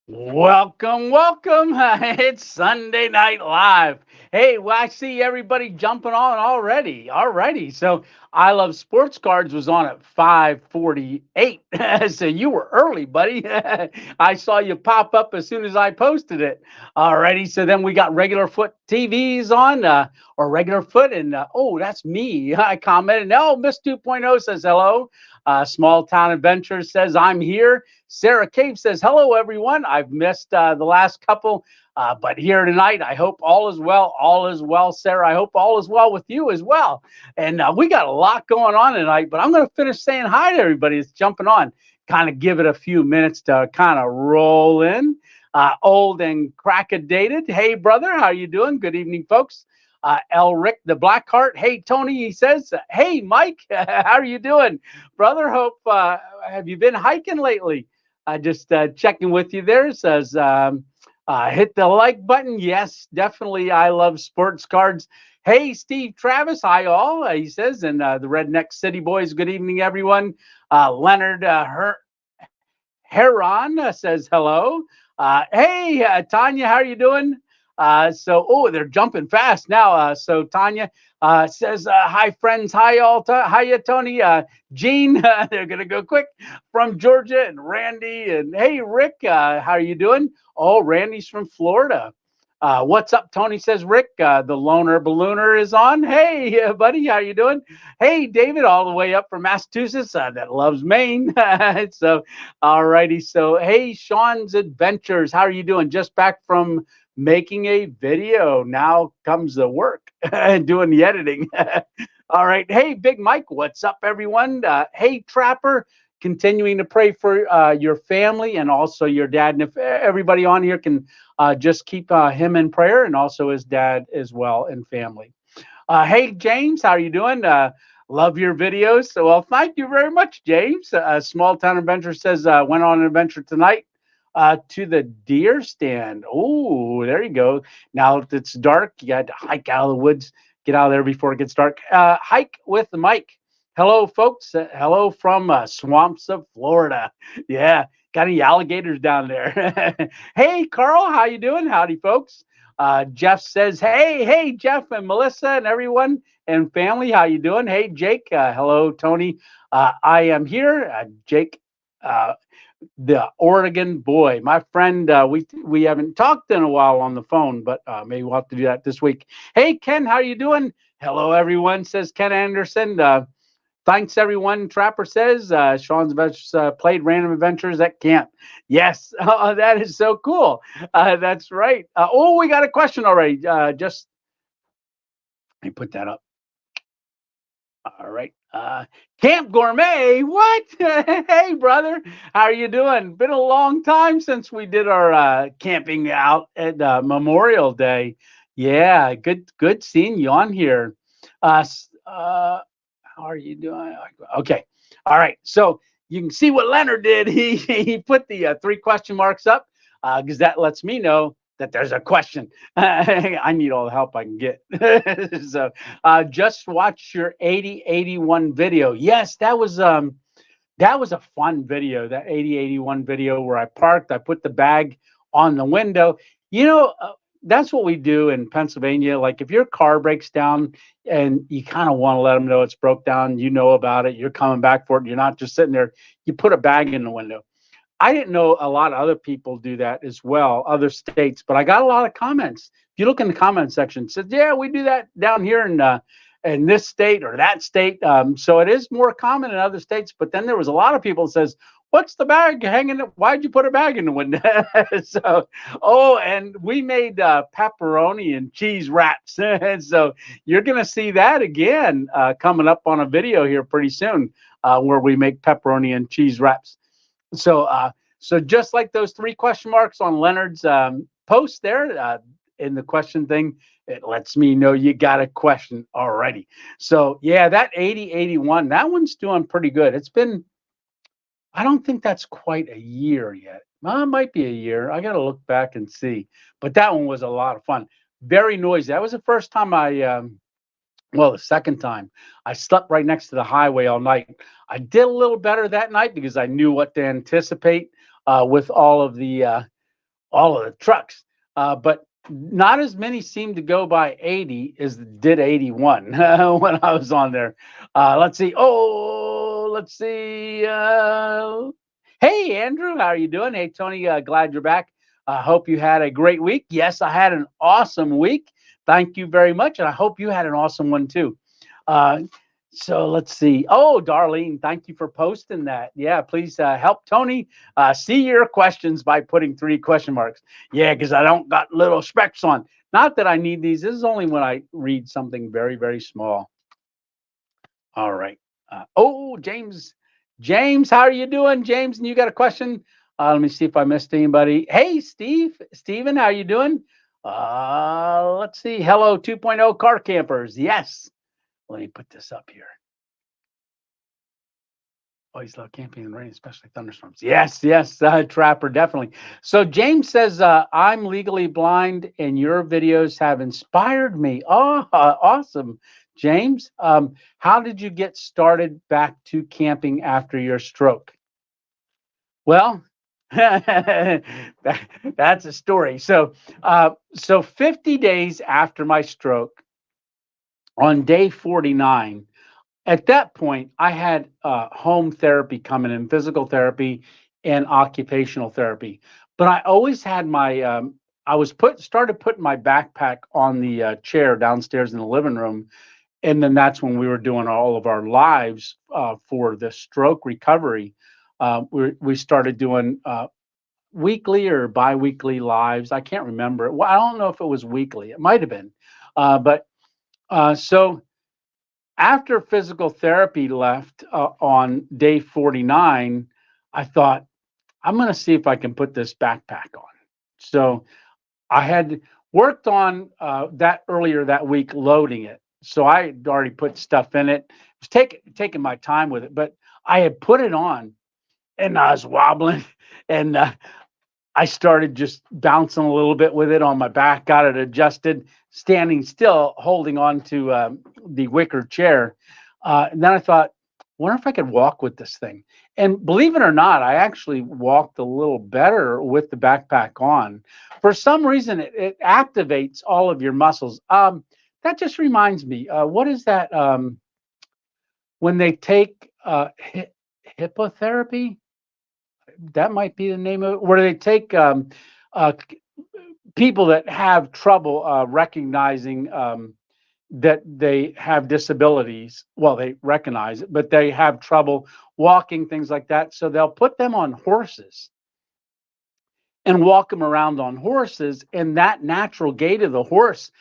Welcome, welcome. It's Sunday Night Live. Hey, well, I see everybody jumping on already. Alrighty. So I Love Sports Cards was on at 5:48. So you were early, buddy. I saw you pop up as soon as I posted it. Alrighty. So then we got regular foot TVs on, or regular foot, and oh, that's me. I commented. Oh, Miss 2.0 says hello. Small Town Adventures says I'm here. Sarah Cave says, hello, everyone. I've missed the last couple, but here tonight, I hope all is well. All is well, Sarah. I hope all is well with you as well. And we got a lot going on tonight, but I'm going to finish saying hi to everybody that's jumping on. Kind of give it a few minutes to kind of roll in. Old and crack-a-dated. Hey, brother, how you doing? Good evening, folks. El Rick the Blackheart. Hey, Tony, he says, hey, Mike, how are you doing? Brother, hope, have you been hiking lately? Just checking with you there. It says, hit the like button. Yes, definitely. I love sports cards. Hey, Steve Travis. Hi, all. He says, and the Redneck City Boys. Good evening, everyone. Leonard Heron says hello. Hey, Tanya, how are you doing? Oh, they're jumping fast now. So Tanya says, hi, friends. Hi, all. Hiya, Tony. Gene, they're going to go quick from Georgia, and Randy. And hey, Rick, how are you doing? Oh, Randy's from Florida. What's up, Tony? Says Rick. The loner ballooner is on. Hey, buddy, how you doing? Hey, David, all the way up from Massachusetts, that loves Maine. So, all righty. So, hey, Sean's Adventures. How are you doing? Just back from making a video. Now comes the work, doing the editing. All right. Hey, Big Mike, what's up, everyone? Hey, Trapper, continuing to pray for your family and also your dad. And if everybody on here can just keep him in prayer, and also his dad as well and family. Hey, James, how are you doing? Love your videos. So, well, thank you very much, James. Small Town Adventure says, went on an adventure tonight to the deer stand. Oh, there you go. Now it's dark. You got to hike out of the woods, get out of there before it gets dark. Hike with Mike. Hello, folks. Hello from swamps of Florida. Yeah, got any alligators down there? Hey, Carl, how you doing? Howdy, folks. Jeff says, hey, Jeff and Melissa and everyone and family, how you doing? Hey, Jake. Hello, Tony. I am here. Jake. The Oregon boy, my friend. We haven't talked in a while on the phone, but maybe we'll have to do that this week. Hey, Ken, how you doing? Hello, everyone. Says Ken Anderson. Thanks, everyone. Trapper says Sean's Adventures played Random Adventures at camp. Yes, that is so cool. That's right. Oh, we got a question already. Just let me put that up. All right. Camp Gourmet. What? Hey, brother. How are you doing? Been a long time since we did our camping out at Memorial Day. Yeah, good seeing you on here. How are you doing? Okay. All right. So you can see what Leonard did. He put the three question marks up because that lets me know that there's a question. I need all the help I can get. So just watch your 8081 video. Yes, that was a fun video. That 8081 video where I parked, I put the bag on the window. You know, that's what we do in Pennsylvania. Like if your car breaks down and you kind of want to let them know it's broke down, you know about it, you're coming back for it. You're not just sitting there. You put a bag in the window. I didn't know a lot of other people do that as well, other states, but I got a lot of comments. If you look in the comment section, it says, yeah, we do that down here in this state or that state. So it is more common in other states. But then there was a lot of people that says, what's the bag hanging? Why'd you put a bag in the window? So, oh, and we made pepperoni and cheese wraps. And so you're going to see that again coming up on a video here pretty soon where we make pepperoni and cheese wraps. So, so just like those three question marks on Leonard's post there in the question thing, it lets me know you got a question already. So, yeah, that 8081, that one's doing pretty good. It's been, I don't think that's quite a year yet. Well, it might be a year. I got to look back and see. But that one was a lot of fun. Very noisy. That was the first time well, the second time I slept right next to the highway all night. I did a little better that night because I knew what to anticipate with all of the all of the trucks. But not as many seemed to go by 80 as did 81 when I was on there. Let's see. Oh, let's see. Hey, Andrew, how are you doing? Hey, Tony, glad you're back. I hope you had a great week. Yes, I had an awesome week. Thank you very much. And I hope you had an awesome one too. Uh, so let's see. Oh, Darlene, thank you for posting that. Yeah, please help Tony see your questions by putting 3 question marks. Yeah, because I don't got little specs on. Not that I need these. This is only when I read something very, very small. All right. Oh, James. James, how are you doing, James? And you got a question? Let me see if I missed anybody. Hey, Steve. Steven, how are you doing? Let's see. Hello, 2.0 car campers. Yes. Let me put this up here. Always love camping in the rain, especially thunderstorms. Yes, yes, Trapper, definitely. So James says, I'm legally blind and your videos have inspired me. Oh, awesome. James, how did you get started back to camping after your stroke? Well, that's a story. So 50 days after my stroke, on day 49, at that point, I had home therapy coming in, physical therapy and occupational therapy. But I always had my, I was started putting my backpack on the chair downstairs in the living room, and then that's when we were doing all of our lives for the stroke recovery. We started doing weekly or biweekly lives. I can't remember. Well, I don't know if it was weekly. It might have been, but so after physical therapy left on day 49, I thought, I'm going to see if I can put this backpack on. So I had worked on that earlier that week, loading it. So I had already put stuff in it. I was taking my time with it, but I had put it on and I was wobbling and I started just bouncing a little bit with it on my back, got it adjusted, standing still, holding on to the wicker chair. And then I thought, wonder if I could walk with this thing. And believe it or not, I actually walked a little better with the backpack on. For some reason, it activates all of your muscles. That just reminds me, what is that? When they take hippotherapy? That might be the name of it, where they take uh, people that have trouble recognizing that they have disabilities. Well, they recognize it, but they have trouble walking, things like that. So they'll put them on horses and walk them around on horses, and that natural gait of the horse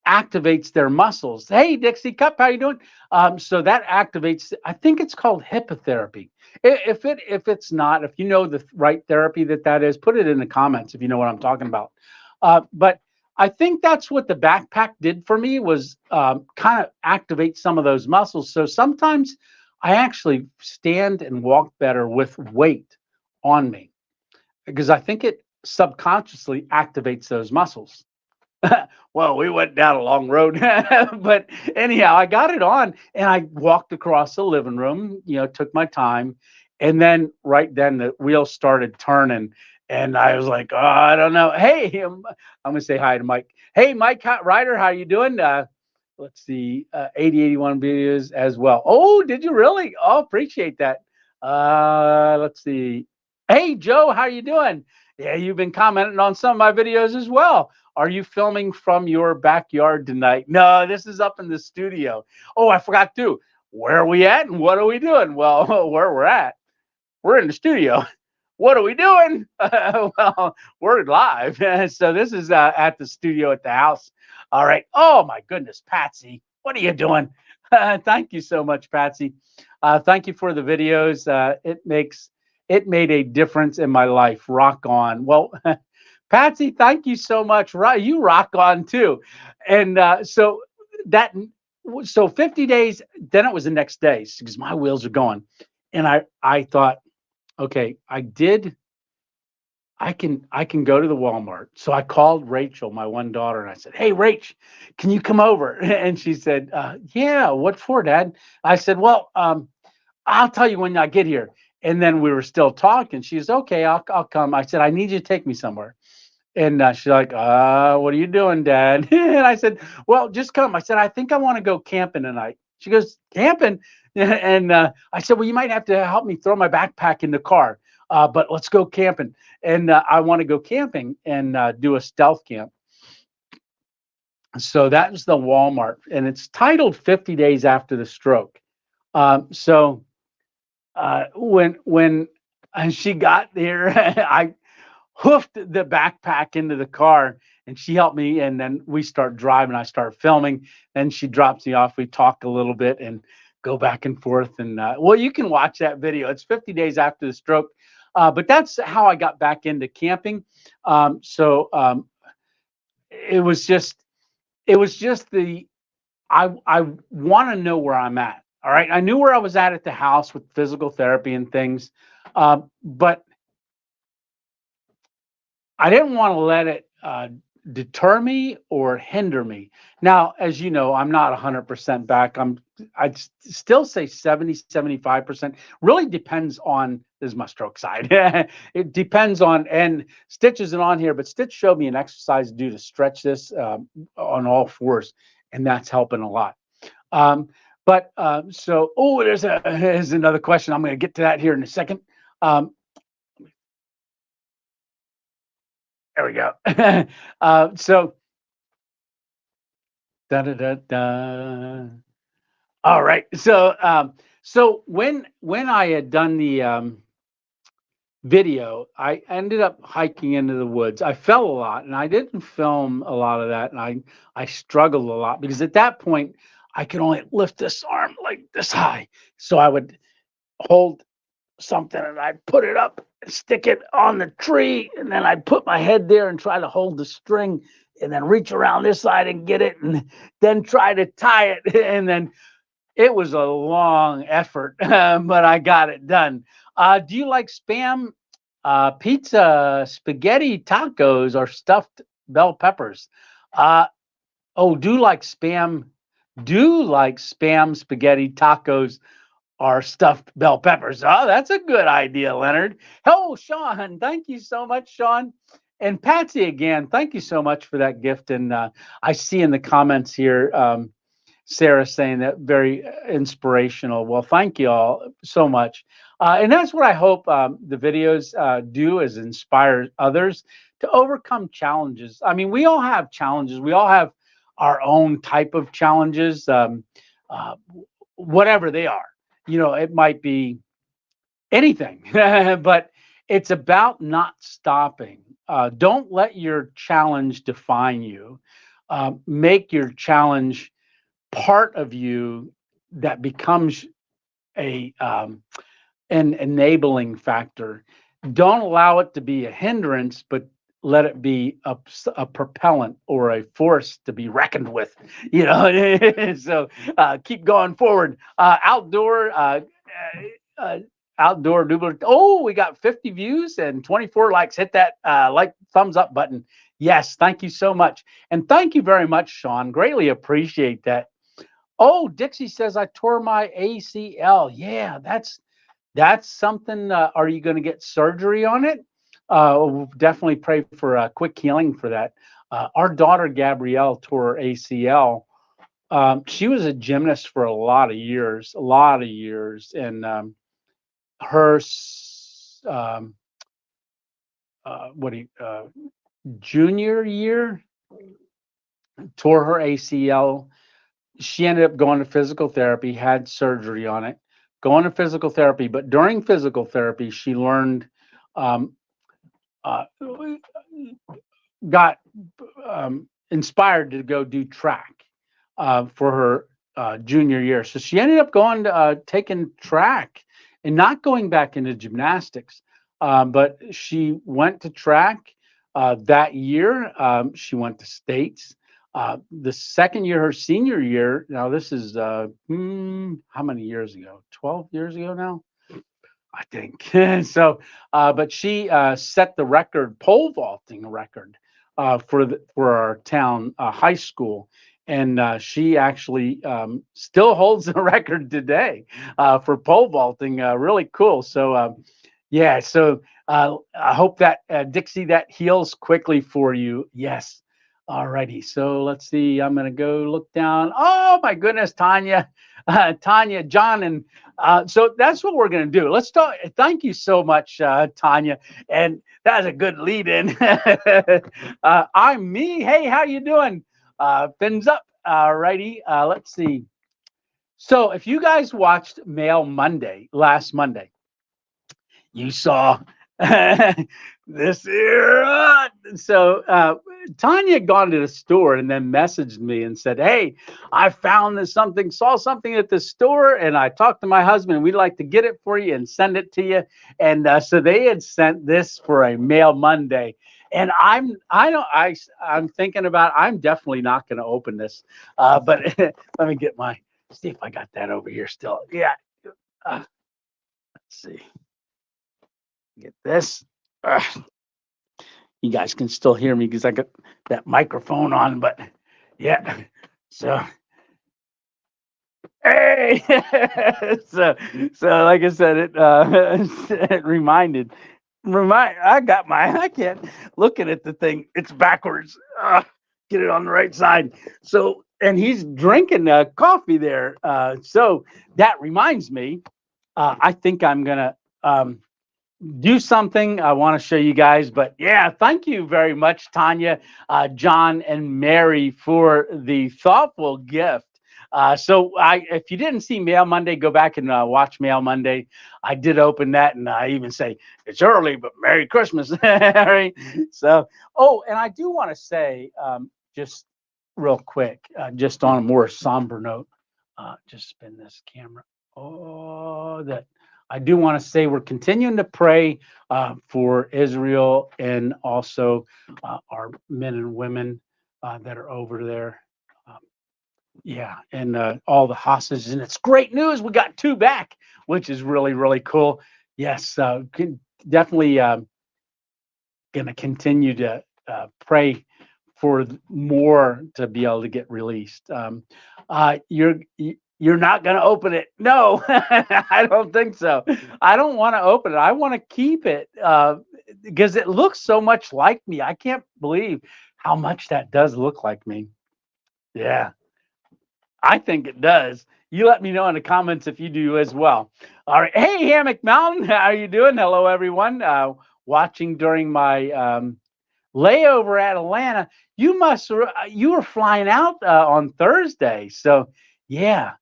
activates their muscles. Hey, Dixie Cup, how you doing? So that activates. I think it's called hippotherapy. If it's not, if you know the right therapy that is, put it in the comments if you know what I'm talking about. But I think that's what the backpack did for me, was kind of activate some of those muscles. So sometimes I actually stand and walk better with weight on me, because I think it subconsciously activates those muscles. Well, we went down a long road, but anyhow, I got it on and I walked across the living room, took my time. And then right then the wheels started turning and I was like, oh, I don't know. Hey, I'm going to say hi to Mike. Hey, Mike Ryder, how you doing? Let's see, 8081 videos as well. Oh, did you really? Oh, appreciate that. Let's see. Hey, Joe, how you doing? Yeah, you've been commenting on some of my videos as well. Are you filming from your backyard tonight? No, this is up in the studio. Oh, I forgot to. Where are we at and what are we doing? Well, where we're at, we're in the studio. What are we doing? Well, we're live. So this is at the studio at the house. All right. Oh, my goodness, Patsy, what are you doing? Thank you so much, Patsy. Thank you for the videos. It made a difference in my life. Rock on. Well, Patsy, thank you so much. You rock on too. And so 50 days, then it was the next day because my wheels are going. And I thought, okay, I can go to the Walmart. So I called Rachel, my one daughter, and I said, hey, Rach, can you come over? And she said, yeah, what for, Dad? I said, well, I'll tell you when I get here. And then we were still talking. She said, okay, I'll come. I said, I need you to take me somewhere. And she's like, what are you doing, Dad? And I said, well, just come. I said, I think I want to go camping tonight. She goes, camping? And I said, well, you might have to help me throw my backpack in the car, but let's go camping. And I want to go camping and do a stealth camp. So that was the Walmart, and it's titled 50 Days After the Stroke. So when she got there, I hoofed the backpack into the car and she helped me, and then we start driving. I start filming, then she drops me off. We talk a little bit and go back and forth. And well, you can watch that video. It's 50 days after the stroke. But that's how I got back into camping. So it was just the I want to know where I'm at. All right, I knew where I was at the house with physical therapy and things, but I didn't want to let it deter me or hinder me. Now, as you know, I'm not 100% back. I'd still say 70, 75%. Really depends on, this is my stroke side. It depends on, and Stitch isn't on here, but Stitch showed me an exercise to do to stretch this on all fours, and that's helping a lot. So, there's another question. I'm going to get to that here in a second. There we go. So, da da da da. All right. So when I had done the video, I ended up hiking into the woods. I fell a lot, and I didn't film a lot of that, and I struggled a lot because at that point I could only lift this arm like this high, so I would hold something and I'd put it up and stick it on the tree, and then I'd put my head there and try to hold the string, and then reach around this side and get it, and then try to tie it. And then it was a long effort, but I got it done. Do you like spam, pizza, spaghetti, tacos, or stuffed bell peppers? Uh, oh, do like spam, spaghetti, tacos, are stuffed bell peppers. Oh, that's a good idea, Leonard. Oh, Sean, thank you so much, Sean. And Patsy again, thank you so much for that gift. And I see in the comments here, Sarah saying that very inspirational. Well, thank you all so much. And that's what I hope the videos do, is inspire others to overcome challenges. I mean, we all have challenges. We all have our own type of challenges, uh, whatever they are. You know, it might be anything, but it's about not stopping. Don't let your challenge define you. Make your challenge part of you that becomes an enabling factor. Don't allow it to be a hindrance, but let it be a propellant or a force to be reckoned with. You know, so keep going forward. Outdoor doodler. Oh, we got 50 views and 24 likes. Hit that like thumbs up button. Yes, thank you so much, and thank you very much, Sean. Greatly appreciate that. Oh, Dixie says I tore my ACL. Yeah, that's something. Are you going to get surgery on it? We'll definitely pray for a quick healing for that. Our daughter Gabrielle tore her ACL. She was a gymnast for a lot of years, and her um, what do you, junior year tore her ACL. She ended up going to physical therapy, had surgery on it, going to physical therapy. But during physical therapy, she learned, um, uh, got inspired to go do track for her junior year. So she ended up going to taking track and not going back into gymnastics. But she went to track that year. She went to states. The second year, her senior year, now this is how many years ago? 12 years ago now, I think. So, but she set the record, pole vaulting record for our town high school. And she actually still holds the record today for pole vaulting. Really cool. So Yeah. So I hope that Dixie, that heals quickly for you. Yes. All righty. So let's see. I'm gonna go look down. Oh my goodness, Tanya, Tanya, John, and so that's what we're gonna do. Let's talk. Thank you so much, Tanya, and that's a good lead in. I'm me. Hey, how you doing? Fins up. All righty. Let's see. So if you guys watched Mail Monday last Monday, you saw this here. Tanya had gone to the store and then messaged me and said, "Hey, I found this something, saw something at the store, and I talked to my husband. We'd like to get it for you and send it to you." And so they had sent this for a Mail Monday. And I'm thinking about. I'm definitely not going to open this. But let me get my. See if I got that over here still. Yeah. Let's see. Get this. You guys can still hear me because I got that microphone on, but yeah. So hey, so like I said, it I got I can't looking at the thing. It's backwards. Get it on the right side. So and he's drinking coffee there. So that reminds me. I think I'm gonna. Do something I want to show you guys. But yeah, thank you very much, Tanya, John, and Mary for the thoughtful gift. If you didn't see Mail Monday, go back and watch Mail Monday. I did open that, and I even say it's early, but Merry Christmas. Right? So, oh, and I do want to say, just real quick, just on a more somber note, just spin this camera. Oh, that I do want to say we're continuing to pray for Israel and also our men and women that are over there. Um, yeah, and all the hostages. And it's great news. We got two back, which is really, really cool. Yes, definitely going to continue to pray for more to be able to get released. You're not going to open it. No, I don't think so. I don't want to open it. I want to keep it because it looks so much like me. I can't believe how much that does look like me. Yeah, I think it does. You let me know in the comments if you do as well. All right. Hey, Hammock Mountain, how are you doing? Hello, everyone. Watching during my layover at Atlanta. You were flying out on Thursday. So, yeah,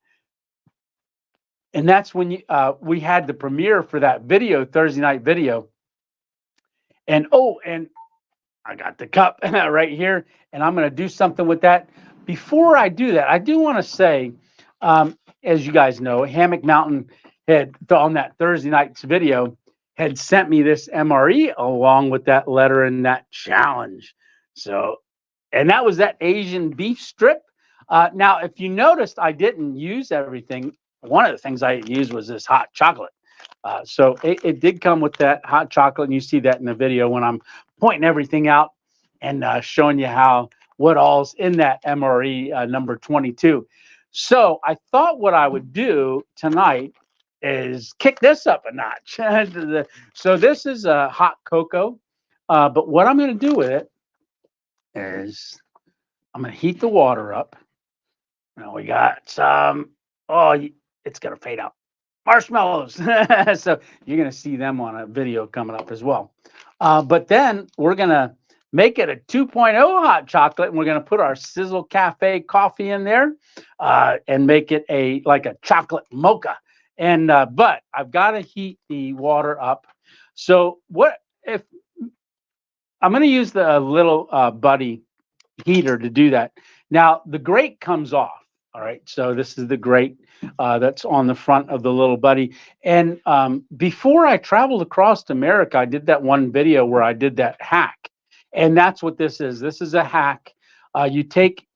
and that's when we had the premiere for that video, Thursday night video. And oh, and I got the cup right here, and I'm going to do something with that. Before I do that, I do want to say, as you guys know, Hammock Mountain had on that Thursday night's video had sent me this MRE along with that letter and that challenge. So, and that was that Asian beef strip. Now, if you noticed, I didn't use everything. One of the things I used was this hot chocolate. So it did come with that hot chocolate, and you see that in the video when I'm pointing everything out and showing you what all's in that MRE number 22. So I thought what I would do tonight is kick this up a notch. So this is a hot cocoa, but what I'm going to do with it is I'm going to heat the water up. Now we got some. Oh, it's going to fade out. Marshmallows. So you're going to see them on a video coming up as well. But then we're going to make it a 2.0 hot chocolate, and we're going to put our Sizzle Cafe coffee in there and make it like a chocolate mocha. And but I've got to heat the water up. So what if I'm going to use the little buddy heater to do that. Now the grate comes off. All right, so this is the grate that's on the front of the little buddy. And before I traveled across America, I did that one video where I did that hack. And that's what this is. This is a hack. You take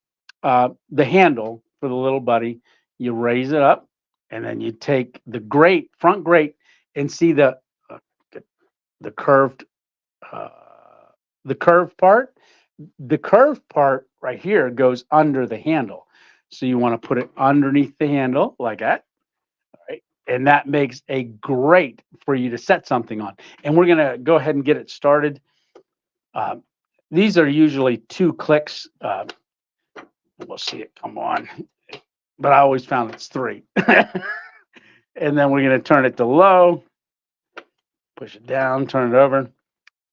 the handle for the little buddy, you raise it up, and then you take the grate, front grate, and see the curved uh, the curved part. The curved part right here goes under the handle. So you want to put it underneath the handle like that. All right. and that makes a great for you to set something on. And we're gonna go ahead and get it started. Uh, these are usually 2 clicks. We'll see it come on, but I always found it's 3. And then we're gonna turn it to low, push it down, turn it over,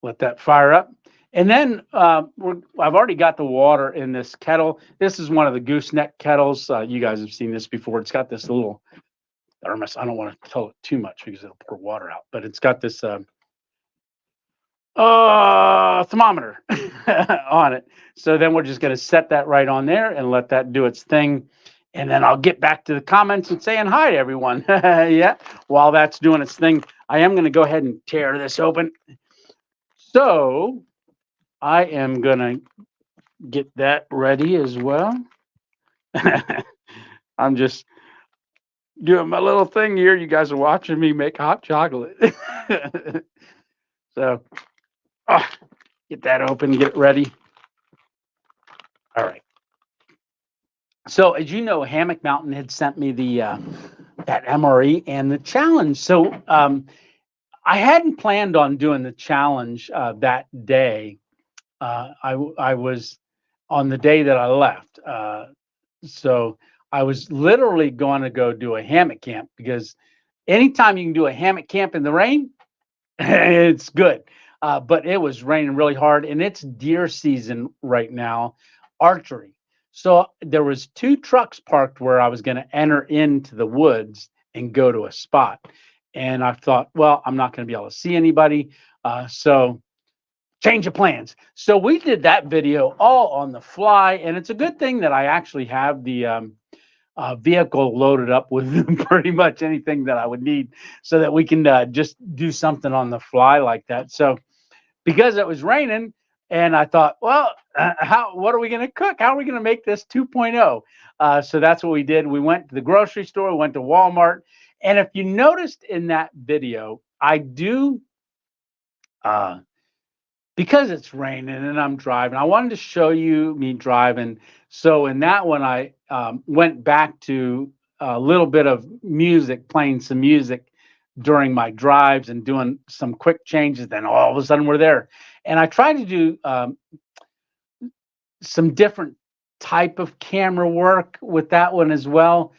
let that fire up. And then I've already got the water in this kettle. This is one of the gooseneck kettles. You guys have seen this before. It's got this little thermos. I don't want to tell it too much because it'll pour water out, but it's got this thermometer on it. So then we're just going to set that right on there and let that do its thing. And then I'll get back to the comments and saying hi to everyone. Yeah, while that's doing its thing, I am going to go ahead and tear this open. So I am going to get that ready as well. I'm just doing my little thing here. You guys are watching me make hot chocolate. So get that open, get it ready. All right. So as you know, Hammock Mountain had sent me the that MRE and the challenge. So I hadn't planned on doing the challenge that day. I was on the day that I left. So I was literally going to go do a hammock camp because anytime you can do a hammock camp in the rain, it's good. But it was raining really hard, and it's deer season right now, archery. So there was 2 trucks parked where I was going to enter into the woods and go to a spot. And I thought, well, I'm not going to be able to see anybody. So change of plans. So we did that video all on the fly, and it's a good thing that I actually have the vehicle loaded up with pretty much anything that I would need, so that we can just do something on the fly like that. So because it was raining, and I thought, well, what are we going to cook? How are we going to make this 2.0? So that's what we did. We went to the grocery store, we went to Walmart, and if you noticed in that video, I do. Because it's raining and I'm driving, I wanted to show you me driving. So in that one, I went back to a little bit of music, playing some music during my drives and doing some quick changes. Then all of a sudden we're there. And I tried to do some different type of camera work with that one as well.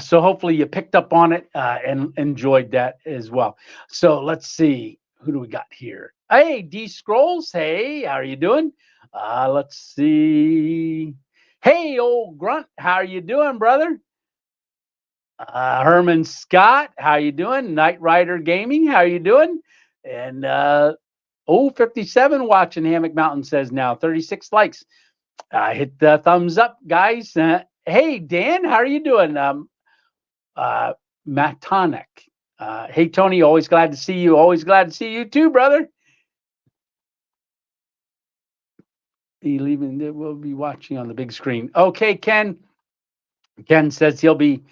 So hopefully you picked up on it and enjoyed that as well. So let's see. Who do we got here? Hey, D Scrolls. Hey, how are you doing? Let's see. Hey, old grunt. How are you doing, brother? Herman Scott. How you doing? Knight Rider Gaming. How are you doing? And 57 watching Hammock Mountain says now 36 likes. Hit the thumbs up, guys. Hey, Dan. How are you doing? Matonic. Hey, Tony, always glad to see you. Always glad to see you too, brother. We'll be watching on the big screen. Okay, Ken. Ken says he'll be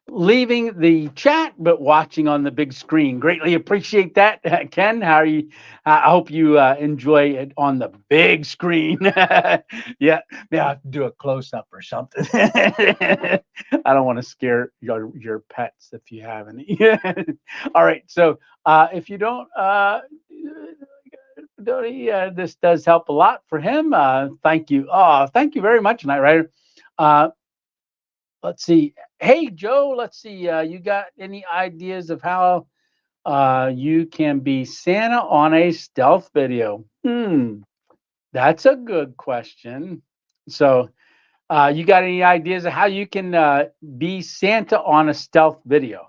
leaving the chat, but watching on the big screen. Greatly appreciate that, Ken. How are you? I hope you enjoy it on the big screen. Yeah, may I have to do a close up or something. I don't want to scare your pets if you have any. All right, so if you don't. Dodie, this does help a lot for him. Thank you. Oh, thank you very much, Knight Rider. Let's see. Hey, Joe, let's see. You got any ideas of how you can be Santa on a stealth video? That's a good question. So you got any ideas of how you can be Santa on a stealth video?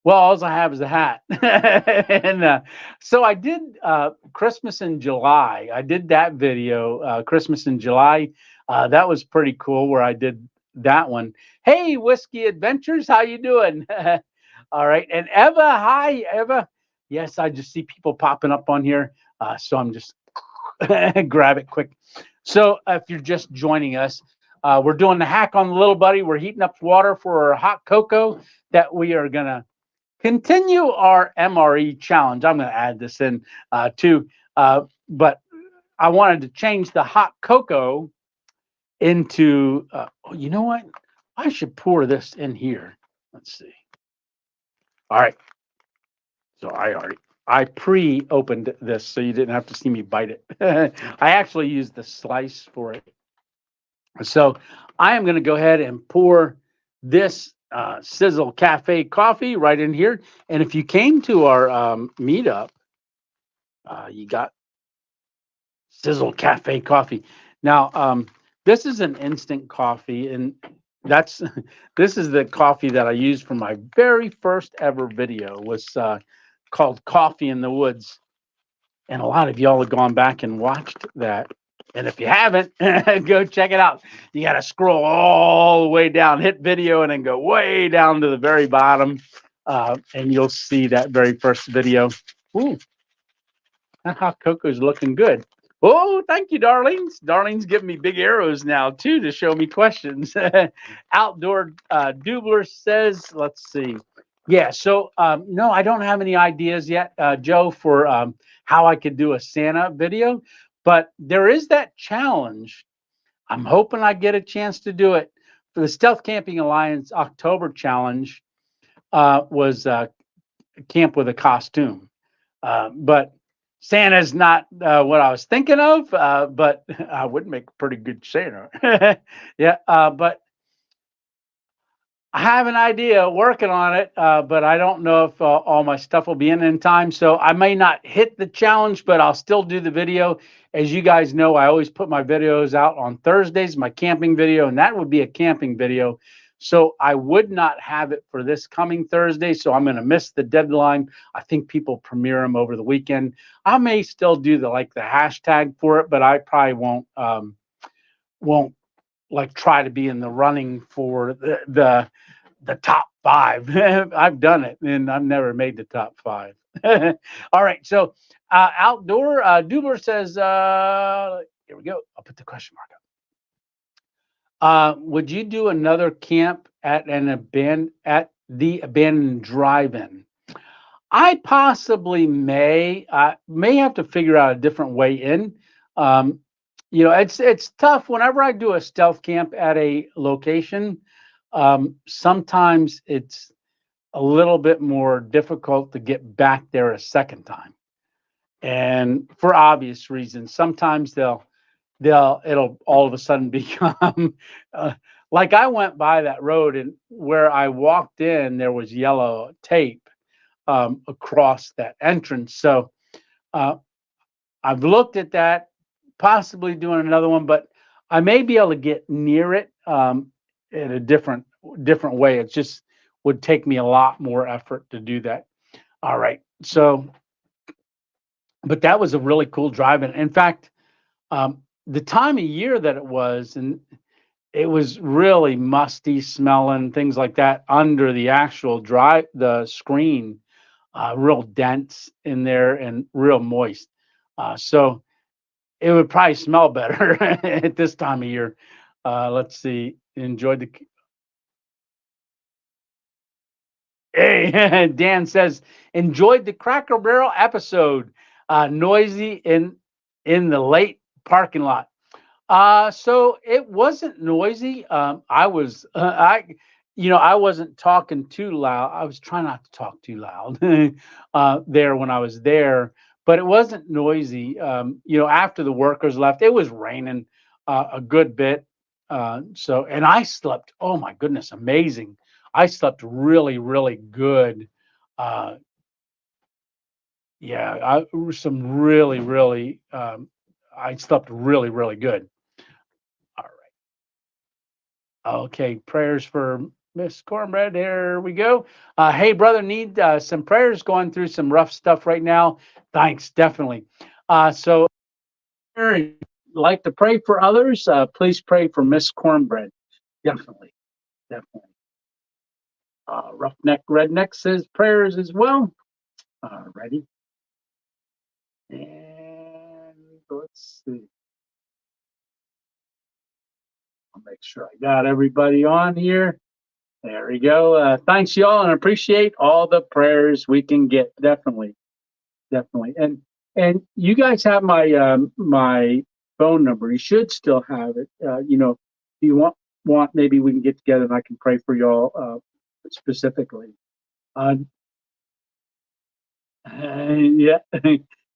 Well, all I have is a hat. And so I did Christmas in July. I did that video, Christmas in July. That was pretty cool where I did that one. Hey, Whiskey Adventures, how you doing? All right. And Eva, hi, Eva. Yes, I just see people popping up on here. So I'm just grab it quick. So if you're just joining us, we're doing the hack on the little buddy. We're heating up water for our hot cocoa that we are going to continue our MRE challenge. I'm going to add this in too, but I wanted to change the hot cocoa into, you know what? I should pour this in here. Let's see. All right. So I pre-opened this so you didn't have to see me bite it. I actually used the slice for it. So I am going to go ahead and pour this Sizzle Cafe coffee right in here. And if you came to our meetup, you got Sizzle Cafe coffee. Now, this is an instant coffee, and that's this is the coffee that I used for my very first ever video. Was called Coffee in the Woods, and a lot of y'all have gone back and watched that. And if you haven't, go check it out. You got to scroll all the way down, hit video, and then go way down to the very bottom, and you'll see that very first video. Ooh, that hot cocoa's looking good. Oh, thank you, darlings. Darlings give me big arrows now, too, to show me questions. Outdoor Doobler says, let's see. Yeah, so no, I don't have any ideas yet, Joe, for how I could do a Santa video. But there is that challenge. I'm hoping I get a chance to do it. For the Stealth Camping Alliance October challenge was camp with a costume. But Santa's not what I was thinking of, but I would make a pretty good Santa. Yeah, but I have an idea, working on it, but I don't know if all my stuff will be in time. So I may not hit the challenge, but I'll still do the video. As you guys know, I always put my videos out on Thursdays, my camping video, and that would be a camping video. So I would not have it for this coming Thursday. So I'm going to miss the deadline. I think people premiere them over the weekend. I may still do the hashtag for it, but I probably won't like try to be in the running for the top five. I've done it and I've never made the top five. All right. So outdoor Doobler says, here we go. I'll put the question mark up. Would you do another camp at the abandoned drive-in? I possibly may have to figure out a different way in. It's tough whenever I do a stealth camp at a location. Sometimes it's a little bit more difficult to get back there a second time, and for obvious reasons. Sometimes it'll all of a sudden become like I went by that road, and where I walked in there was yellow tape across that entrance. So I've looked at that, possibly doing another one, but I may be able to get near it in a different way. It just would take me a lot more effort to do that. All right. So, but that was a really cool drive-in. In fact, the time of year that it was, and it was really musty smelling, things like that under the actual the screen, real dense in there and real moist. So it would probably smell better at this time of year. Let's see. Enjoyed the. Hey, Dan says enjoyed the Cracker Barrel episode. Noisy in the late parking lot. So it wasn't noisy. I wasn't talking too loud. I was trying not to talk too loud there when I was there, but it wasn't noisy. After the workers left, it was raining a good bit. And I slept, oh my goodness, amazing. I slept really, really good. I slept really, really good. All right. Okay. Prayers for Miss Cornbread. There we go. Hey, brother, need some prayers, going through some rough stuff right now. Thanks. Definitely. So like to pray for others. Please pray for Miss Cornbread. Definitely. Definitely. Roughneck Redneck says prayers as well. Ready? And let's see. I'll make sure I got everybody on here. There we go. Thanks, y'all, and appreciate all the prayers we can get. Definitely. And you guys have my my phone number. You should still have it. If you want, maybe we can get together and I can pray for y'all specifically. Uh, yeah,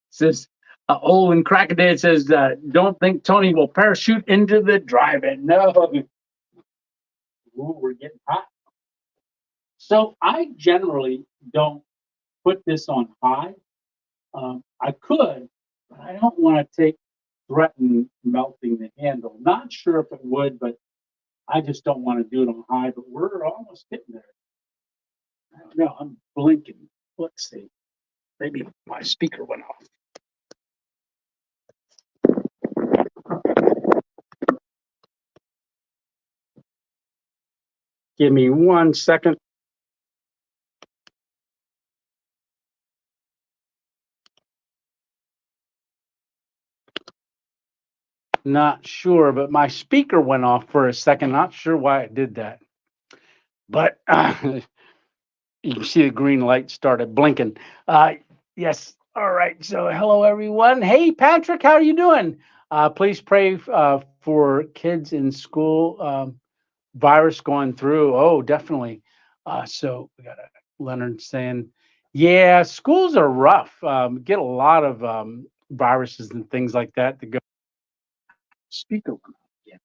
says Olin Crackaday says, "Don't think Tony will parachute into the drive-in." No, ooh, we're getting hot. So I generally don't put this on high. I could, but I don't want to threaten melting the handle. Not sure if it would, but I just don't want to do it on high. But we're almost getting there. I don't know. I'm blinking. Let's see. Maybe my speaker went off. Give me 1 second. Not sure, but my speaker went off for a second. Not sure why it did that. But you can see the green light started blinking. Yes. All right. So, hello, everyone. Hey, Patrick, how are you doing? Please pray for kids in school. Virus going through. Oh, definitely. So we got Leonard saying, yeah, schools are rough. Get a lot of viruses and things like that to go. Speaker. Yeah.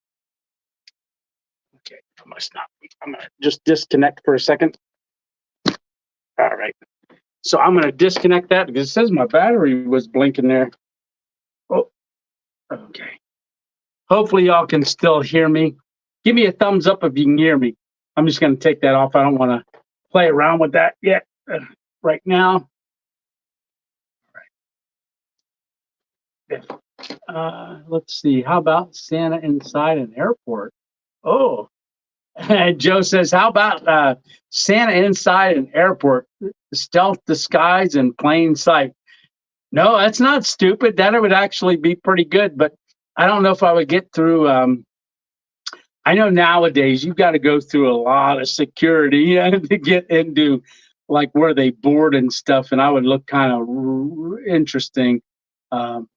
Okay. I must not. I'm gonna just disconnect for a second. All right. So I'm gonna disconnect that because it says my battery was blinking there. Oh, okay. Hopefully y'all can still hear me. Give me a thumbs up if you can hear me. I'm just gonna take that off. I don't want to play around with that yet right now. Let's see. How about Santa inside an airport? Oh, Joe says, how about Santa inside an airport? Stealth disguise in plain sight. No, that's not stupid. That would actually be pretty good, but I don't know if I would get through. I know nowadays you've got to go through a lot of security to get into like where they board and stuff, and I would look kind of interesting. Um,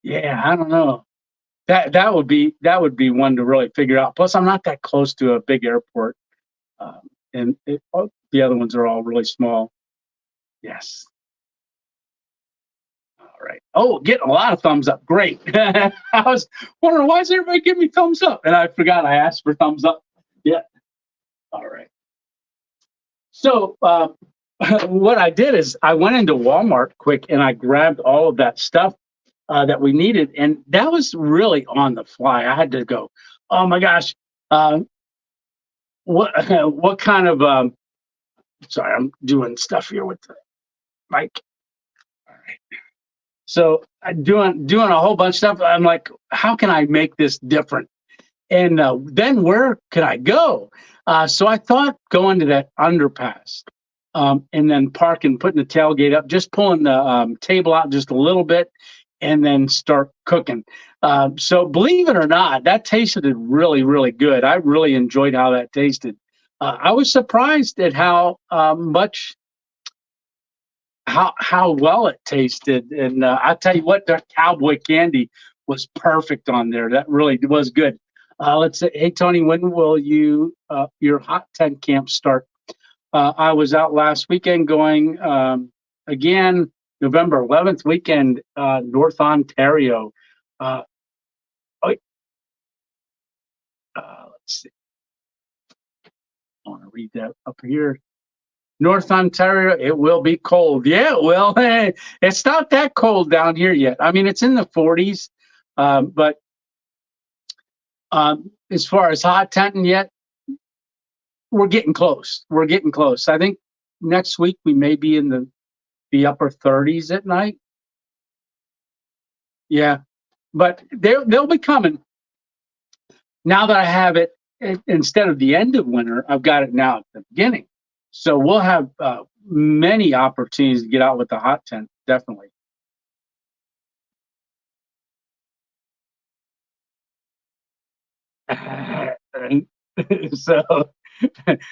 yeah, I don't know. That would be one to really figure out. Plus, I'm not that close to a big airport, and the other ones are all really small. Yes. All right. Oh, getting a lot of thumbs up. Great. I was wondering why is everybody giving me thumbs up, and I forgot I asked for thumbs up. Yeah. All right. So what I did is I went into Walmart quick and I grabbed all of that stuff that we needed, and that was really on the fly. I had to go. Oh my gosh. Uh, what what kind of sorry, I'm doing stuff here with the mic. All right. So doing a whole bunch of stuff. I'm like, how can I make this different? And then where could I go? So I thought going to that underpass, and then parking, putting the tailgate up, just pulling the table out just a little bit, and then start cooking. So believe it or not, that tasted really, really good. I really enjoyed how that tasted. I was surprised at how well it tasted, and I tell you what, that cowboy candy was perfect on there. That really was good. Let's say, hey Tony, when will your hot tent camp start? I was out last weekend going again November 11th weekend, North Ontario. Uh, oh, let's see. I want to read that up here. North Ontario, it will be cold. Yeah, well, it's not that cold down here yet. I mean, it's in the 40s, but as far as hot tenting yet, we're getting close. We're getting close. I think next week we may be in the upper 30s at night. Yeah, but they'll be coming. Now that I have it, instead of the end of winter, I've got it now at the beginning. So we'll have many opportunities to get out with the hot tent, definitely. So,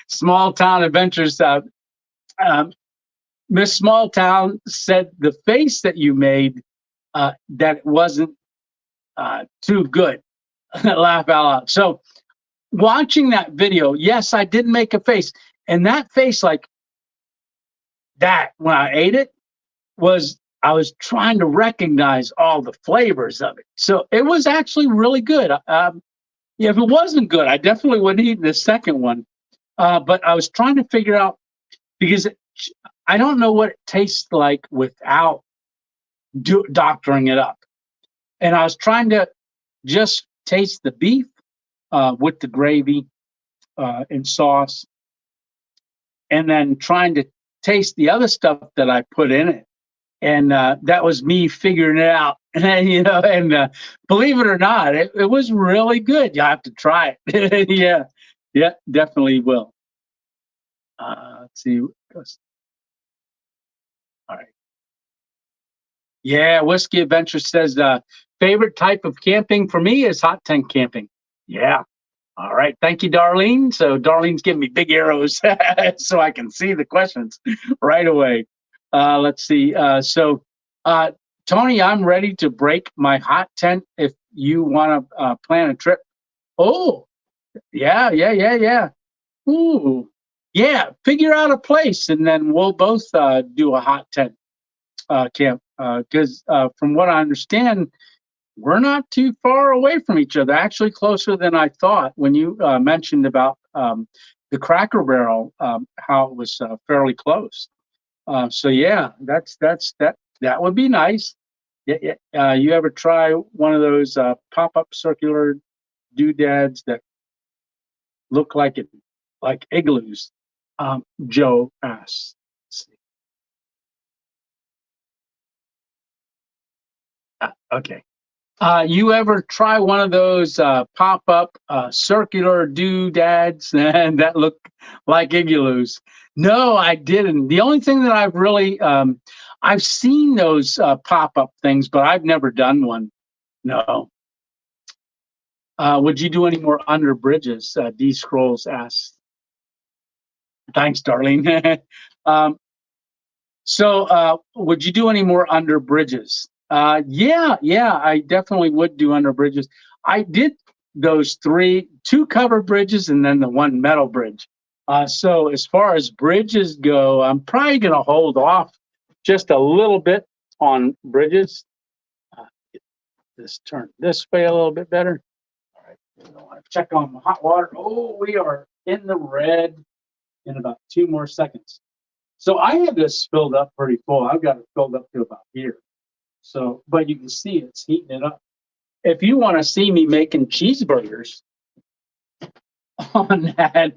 small town adventures. Miss Small Town said the face that you made, that it wasn't too good. Laugh out loud. So watching that video, yes, I did make a face, and that face, like that, when I ate it, was I was trying to recognize all the flavors of it. So it was actually really good. If it wasn't good, I definitely wouldn't eat the second one. But I was trying to figure out because I don't know what it tastes like without doctoring it up. And I was trying to just taste the beef with the gravy and sauce, and then trying to taste the other stuff that I put in it. And that was me figuring it out. And, and believe it or not, it was really good. You have to try it. Yeah, definitely will. Let's see. All right. Yeah, Whiskey Adventure says favorite type of camping for me is hot tent camping. Yeah. All right. Thank you, Darlene. So Darlene's giving me big arrows so I can see the questions right away. Let's see. Tony, I'm ready to break my hot tent if you want to plan a trip. Oh, yeah. Ooh, yeah. Figure out a place and then we'll both do a hot tent camp. Because from what I understand, we're not too far away from each other. Actually, closer than I thought. When you mentioned about the Cracker Barrel, how it was fairly close. So yeah, that would be nice. Yeah. You ever try one of those pop-up circular doodads that look like igloos? Joe asks. Okay. You ever try one of those pop-up circular doodads and that look like igloos? No, I didn't. The only thing that I've really I've seen those pop-up things, but I've never done one. No. Would you do any more under bridges? D Scrolls asks. Thanks, Darlene. um, would you do any more under bridges? Yeah, I definitely would do under bridges. I did those two covered bridges and then the one metal bridge. So as far as bridges go, I'm probably going to hold off just a little bit on bridges. Get this turn this way a little bit better. All right, I want to check on the hot water. Oh, we are in the red in about 2 more seconds. So I have this filled up pretty full. I've got it filled up to about here. So, but you can see it's heating it up. If you want to see me making cheeseburgers on that,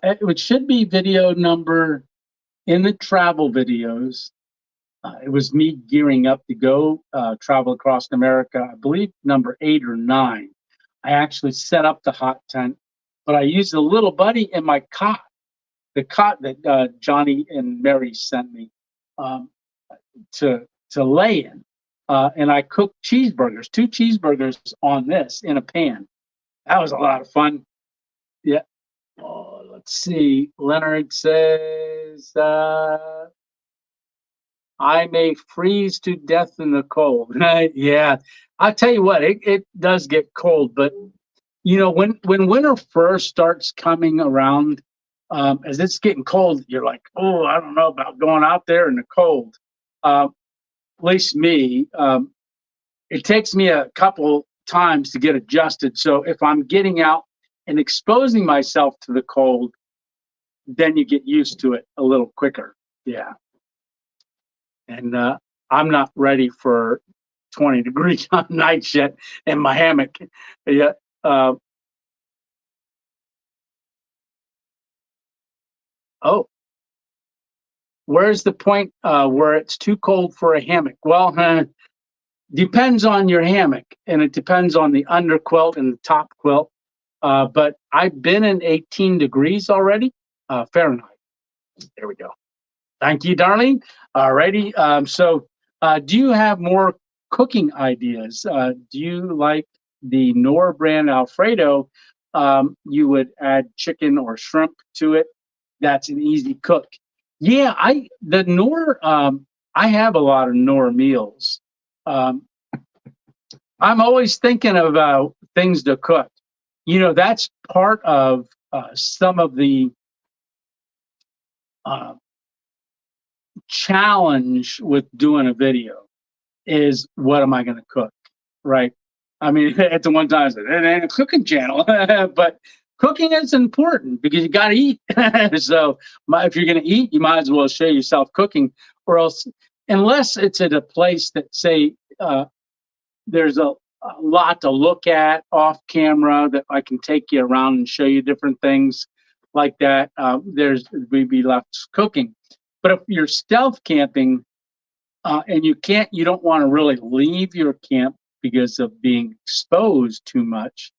it should be video number in the travel videos. It was me gearing up to go travel across America, I believe number 8 or 9. I actually set up the hot tent, but I used a little buddy in my cot, the cot that Johnny and Mary sent me to lay in. And I cooked cheeseburgers, 2 cheeseburgers on this in a pan. That was a lot of fun. Yeah. Oh, let's see. Leonard says, I may freeze to death in the cold. Yeah. I'll tell you what, it does get cold, but when winter first starts coming around, as it's getting cold, you're like, oh, I don't know about going out there in the cold. At least me. It takes me a couple times to get adjusted. So if I'm getting out and exposing myself to the cold, then you get used to it a little quicker. Yeah. And I'm not ready for 20 degrees on nights yet in my hammock. Yeah. Oh, where's the point where it's too cold for a hammock? Well, depends on your hammock, and it depends on the underquilt and the top quilt. But I've been in 18 degrees already, Fahrenheit. There we go. Thank you, darling. Alrighty. Do you have more cooking ideas? Do you like the Knorr brand Alfredo? You would add chicken or shrimp to it. That's an easy cook. Yeah, the Knorr. I have a lot of Knorr meals. I'm always thinking of things to cook. That's part of some of the uh, challenge with doing a video is what am I going to cook, right? I mean, at the one time, I said, it ain't a cooking channel, but cooking is important because you got to eat. So, if you're going to eat, you might as well show yourself cooking, or else, unless it's at a place that, say, there's a lot to look at off camera that I can take you around and show you different things like that. We'd be left cooking. But if you're stealth camping, and you don't want to really leave your camp because of being exposed too much,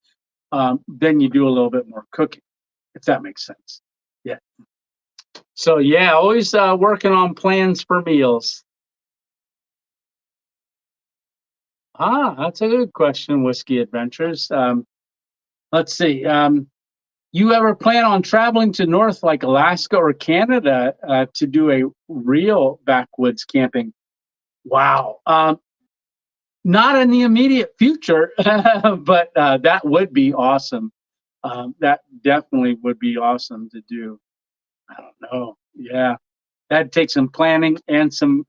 then you do a little bit more cooking, if that makes sense. Yeah. So yeah, always working on plans for meals. That's a good question, Whiskey Adventures. Let's see. You ever plan on traveling to North, like Alaska or Canada, to do a real backwoods camping? Wow. Not in the immediate future, but that would be awesome. That definitely would be awesome to do. I don't know. Yeah, that'd take some planning and some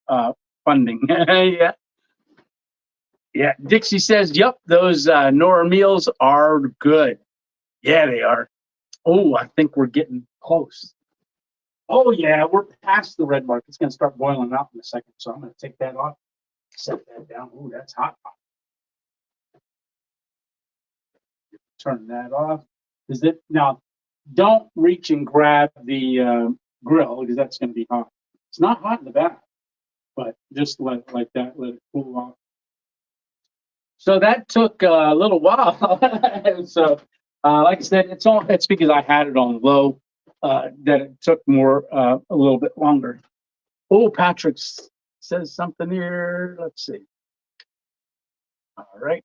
funding. Yeah, yeah. Dixie says, "Yep, those Nora meals are good. Yeah, they are. Oh, I think we're getting close. Oh yeah, we're past the red mark. It's gonna start boiling out in a second, so I'm gonna take that off, set that down. Oh, that's hot. Turn that off. Is it now? Don't reach and grab the grill because that's going to be hot. It's not hot in the back, but just let it like that. Let it cool off. So that took a little while. So, like I said, it's because I had it on low that it took more a little bit longer. Oh, Patrick says something here. Let's see. All right.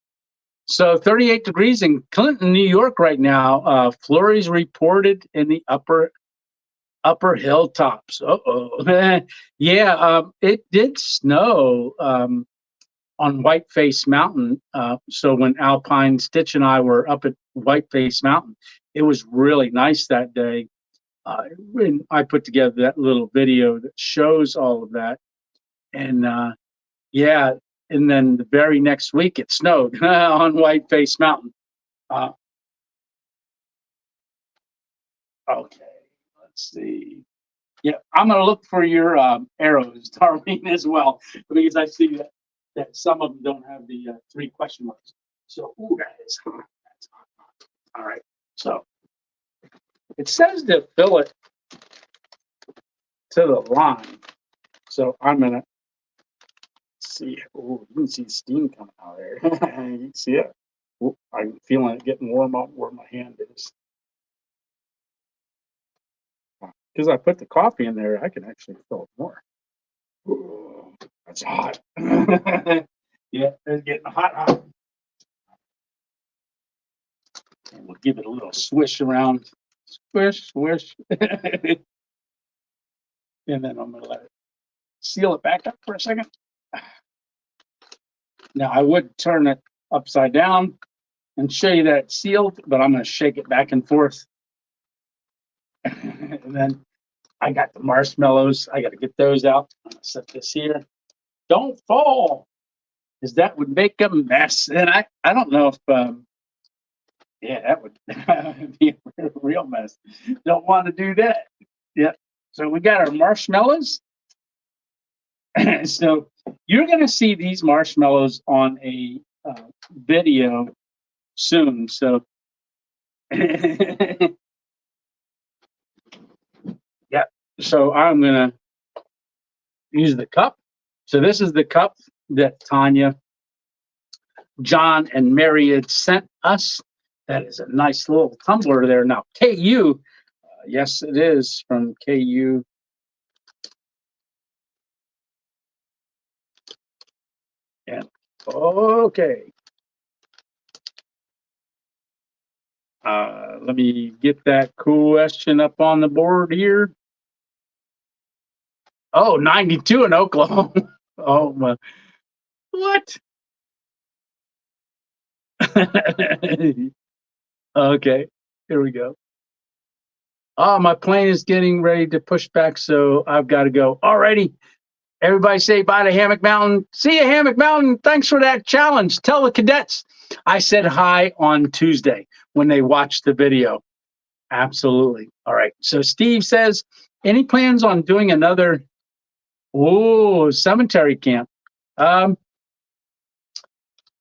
So 38 degrees in Clinton, New York right now. Flurries reported in the upper hilltops. Uh-oh. Yeah, it did snow on Whiteface Mountain. So when Alpine Stitch and I were up at Whiteface Mountain, it was really nice that day. And I put together that little video that shows all of that. And yeah, and then the very next week it snowed on Whiteface Mountain. Uh, okay, let's see. Yeah, I'm going to look for your arrows, Darlene, as well, because I see that some of them don't have the three question marks. So, ooh, that is hot. That's hot, hot. All right. So it says to fill it to the line. So I'm going to see. Oh, you can see steam coming out there. You can see it. Ooh, I'm feeling it getting warm up where my hand is. Because I put the coffee in there, I can actually fill it more. Ooh, that's hot. Yeah, it's getting hot, hot. And we'll give it a little swish around. Swish, swish. And then I'm going to let it seal it back up for a second. Now, I would turn it upside down and show you that it's sealed, but I'm going to shake it back and forth. And then I got the marshmallows. I got to get those out. I'm going to set this here. Don't fall, because that would make a mess. And I don't know if, yeah, that would be a real mess. Don't want to do that. Yeah. So we got our marshmallows. So you're going to see these marshmallows on a video soon. So yeah. So I'm going to use the cup. So this is the cup that Tanya, John, and Mary had sent us. That is a nice little tumbler there. Now, KU, yes, it is from KU. And okay. Let me get that question up on the board here. Oh, 92 in Oklahoma. Oh, my. What? Okay, here we go. Oh, my plane is getting ready to push back, so I've got to go. Alrighty, everybody say bye to Hammock Mountain. See you, Hammock Mountain. Thanks for that challenge. Tell the cadets I said hi on Tuesday when they watched the video. Absolutely. All right. So Steve says, any plans on doing another cemetery camp? Um,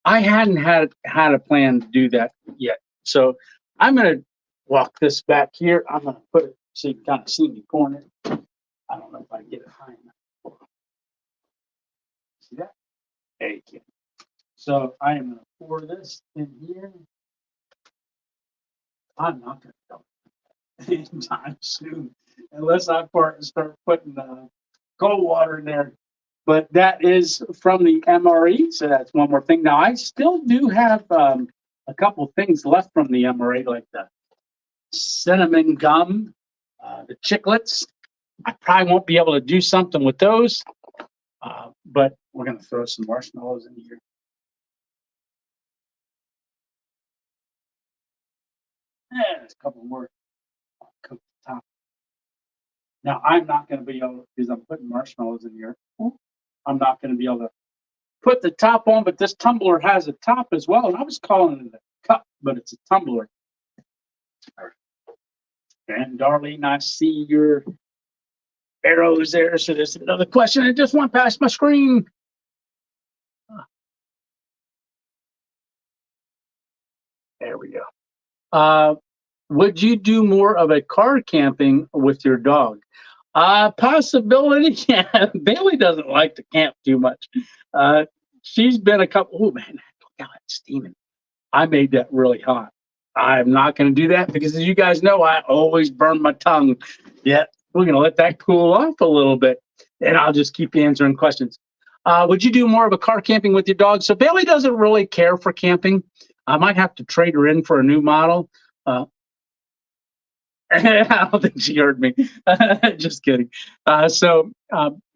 I hadn't had a plan to do that yet. So I'm gonna walk this back here. I'm gonna put it so you can kind of see me pouring it. I don't know if I can get it high enough. See that? There you go. So I am gonna pour this in here. I'm not gonna dump it anytime soon, unless I start putting cold water in there. But that is from the MRE, so that's one more thing. Now I still do have a couple things left from the MRE, like the cinnamon gum, the chiclets. I probably won't be able to do something with those, but we're going to throw some marshmallows in here. There's a couple more. Cook the top. Now I'm not going to be able, because I'm putting marshmallows in here. I'm not going to be able to put the top on, but this tumbler has a top as well. And I was calling it a cup, but it's a tumbler. And Darlene, I see your arrows there. So there's another question. It just went past my screen. There we go. Would you do more of a car camping with your dog? Possibility. Yeah, Bailey doesn't like to camp too much. She's been a couple. Oh man, look how it's steaming. I made that really hot. I'm not going to do that because, as you guys know, I always burn my tongue. Yeah, we're going to let that cool off a little bit, and I'll just keep answering questions. Would you do more of a car camping with your dog? So Bailey doesn't really care for camping. I might have to trade her in for a new model. I don't think she heard me. Just kidding.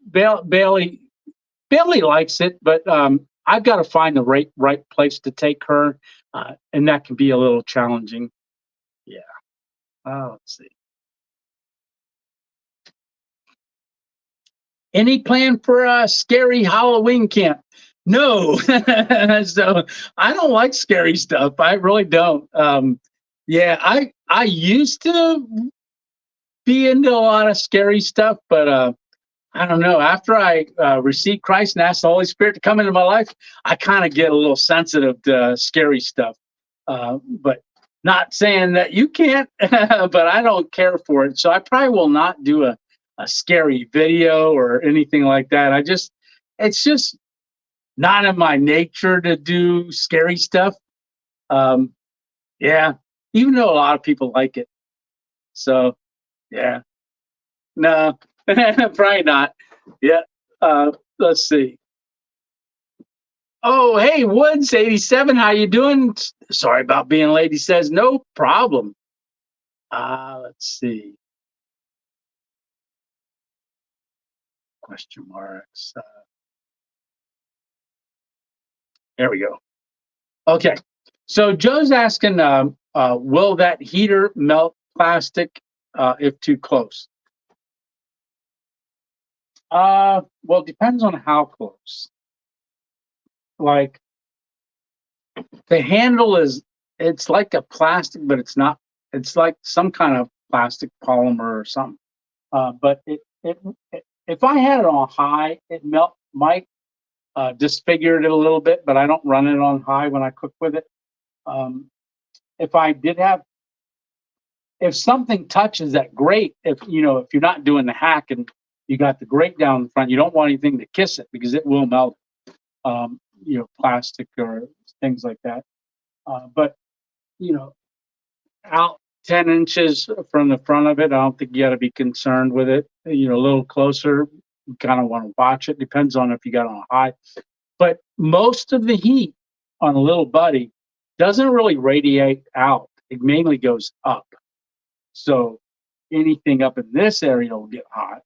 Bailey likes it, but I've got to find the right place to take her, and that can be a little challenging. Yeah. Let's see. Any plan for a scary Halloween camp? No. So I don't like scary stuff. I really don't. Yeah, I used to be into a lot of scary stuff, but I don't know. After I received Christ and asked the Holy Spirit to come into my life, I kind of get a little sensitive to scary stuff. But not saying that you can't, but I don't care for it. So I probably will not do a scary video or anything like that. It's just not in my nature to do scary stuff. Um, yeah, even though a lot of people like it. So yeah, no, probably not. Yeah. Let's see. Oh, hey, Woods 87, how you doing? Sorry about being late. He says, no problem. Let's see. Question marks. There we go. Okay. So Joe's asking, will that heater melt plastic if too close? Well, it depends on how close. Like the handle it's like a plastic, but it's not. It's like some kind of plastic polymer or something. But if I had it on high, it might disfigure it a little bit, but I don't run it on high when I cook with it. Um, if I did have, if something touches that grate, if you're not doing the hack and you got the grate down in front, you don't want anything to kiss it because it will melt. Plastic or things like that. But you know, out 10 inches from the front of it, I don't think you got to be concerned with it. A little closer, you kind of want to watch it. Depends on if you got on a high. But most of the heat on a little buddy doesn't really radiate out. It mainly goes up. So anything up in this area will get hot.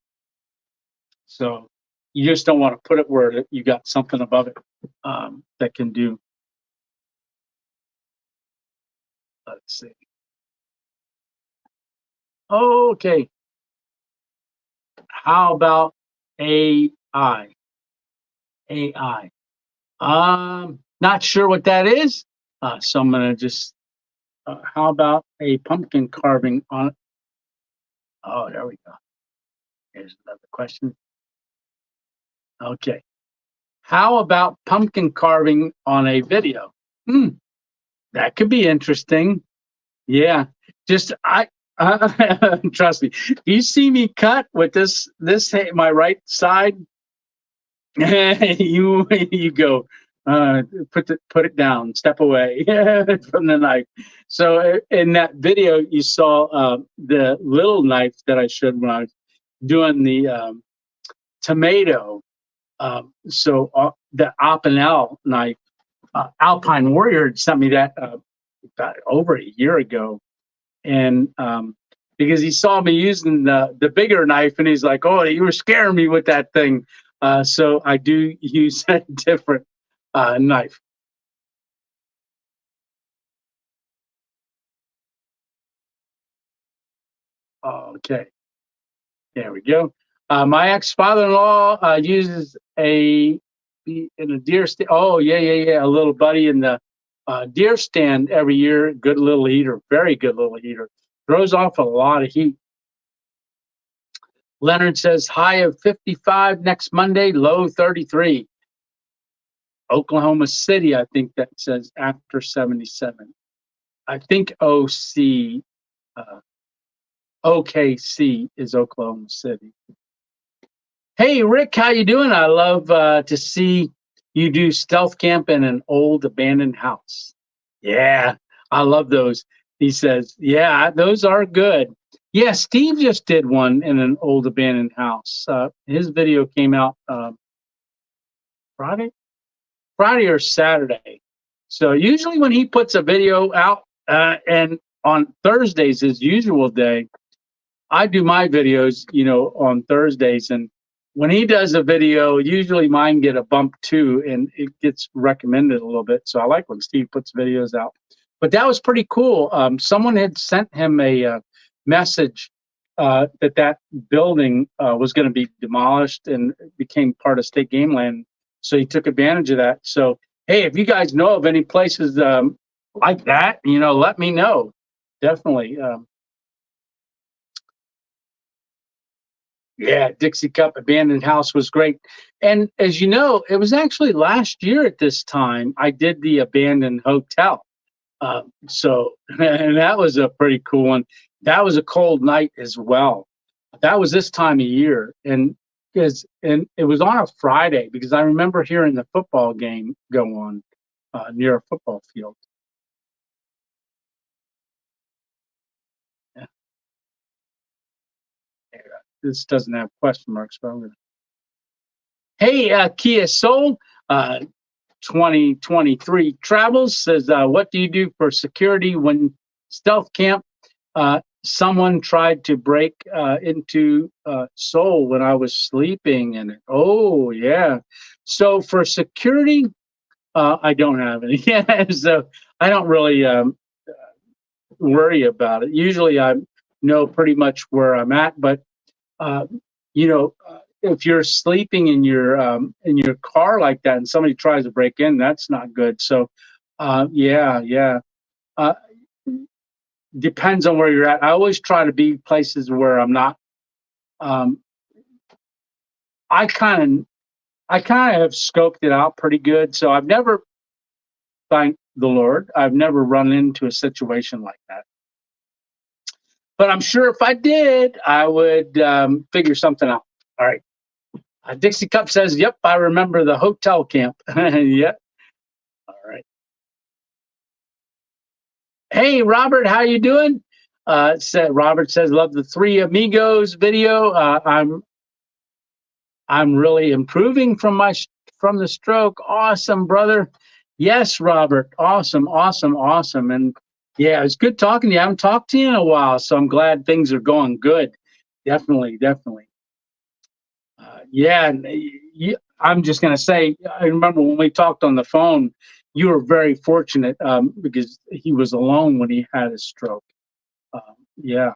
So you just don't want to put it where you got something above it that can do. Let's see. Okay. How about AI? AI. Not sure what that is. So I'm gonna just. How about a pumpkin carving on? Oh, there we go. Here's another question. Okay. How about pumpkin carving on a video? Hmm, that could be interesting. Yeah. Just trust me. You see me cut with my right side. You go put it down, step away from the knife. So in that video, you saw the little knife that I showed when I was doing the tomato. The Opinel knife, Alpine Warrior sent me that about over a year ago, and because he saw me using the bigger knife, and he's like, "Oh, you were scaring me with that thing." So I do use a different knife. Okay, there we go. My ex-father-in-law uses in a deer stand. Oh yeah, yeah, yeah. A little buddy in the deer stand every year. Good little heater, very good little heater. Throws off a lot of heat. Leonard says high of 55 next Monday, low 33. Oklahoma City, I think that says after 77. I think uh, OKC is Oklahoma City. Hey, Rick, how you doing? I love to see you do stealth camp in an old abandoned house. Yeah, I love those. He says, yeah, those are good. Yeah, Steve just did one in an old abandoned house. His video came out Friday, Friday or Saturday. So usually when he puts a video out, and on Thursdays, his usual day, I do my videos, on Thursdays, and when he does a video, usually mine get a bump too, and it gets recommended a little bit. So I like when Steve puts videos out. But that was pretty cool. Someone had sent him a message that building was going to be demolished and became part of state game land. So he took advantage of that. So hey, if you guys know of any places like that, let me know. Definitely. Yeah, Dixie Cup Abandoned House was great. And as you know, it was actually last year at this time I did the abandoned hotel. And that was a pretty cool one. That was a cold night as well. That was this time of year. And it was on a Friday because I remember hearing the football game go on near a football field. Yeah, this doesn't have question marks, but I'm gonna. Hey, Kia Soul. 2023 travels says, what do you do for security when stealth camp? Someone tried to break into Seoul when I was sleeping in it. Oh yeah. So for security, I don't have any. Yeah, so I don't really worry about it. Usually I know pretty much where I'm at, but uh, if you're sleeping in your car like that and somebody tries to break in, that's not good. So, yeah, yeah. Uh, Depends on where you're at. I always try to be places where I'm not. Um, I kind of, I kind of have scoped it out pretty good. So I've never, thank the Lord, I've never run into a situation like that. But I'm sure if I did, I would figure something out. All right. Dixie Cup says, "Yep, I remember the hotel camp." Yeah. All right. Hey, Robert, how you doing? Robert says, "Love the Three Amigos video. I'm really improving from the stroke. Awesome, brother. Yes, Robert. Awesome, awesome, awesome. And yeah, it's good talking to you. I haven't talked to you in a while, so I'm glad things are going good. Definitely, definitely. Yeah, and I'm just gonna say, I remember when we talked on the phone. you were very fortunate because he was alone when he had his stroke. Yeah,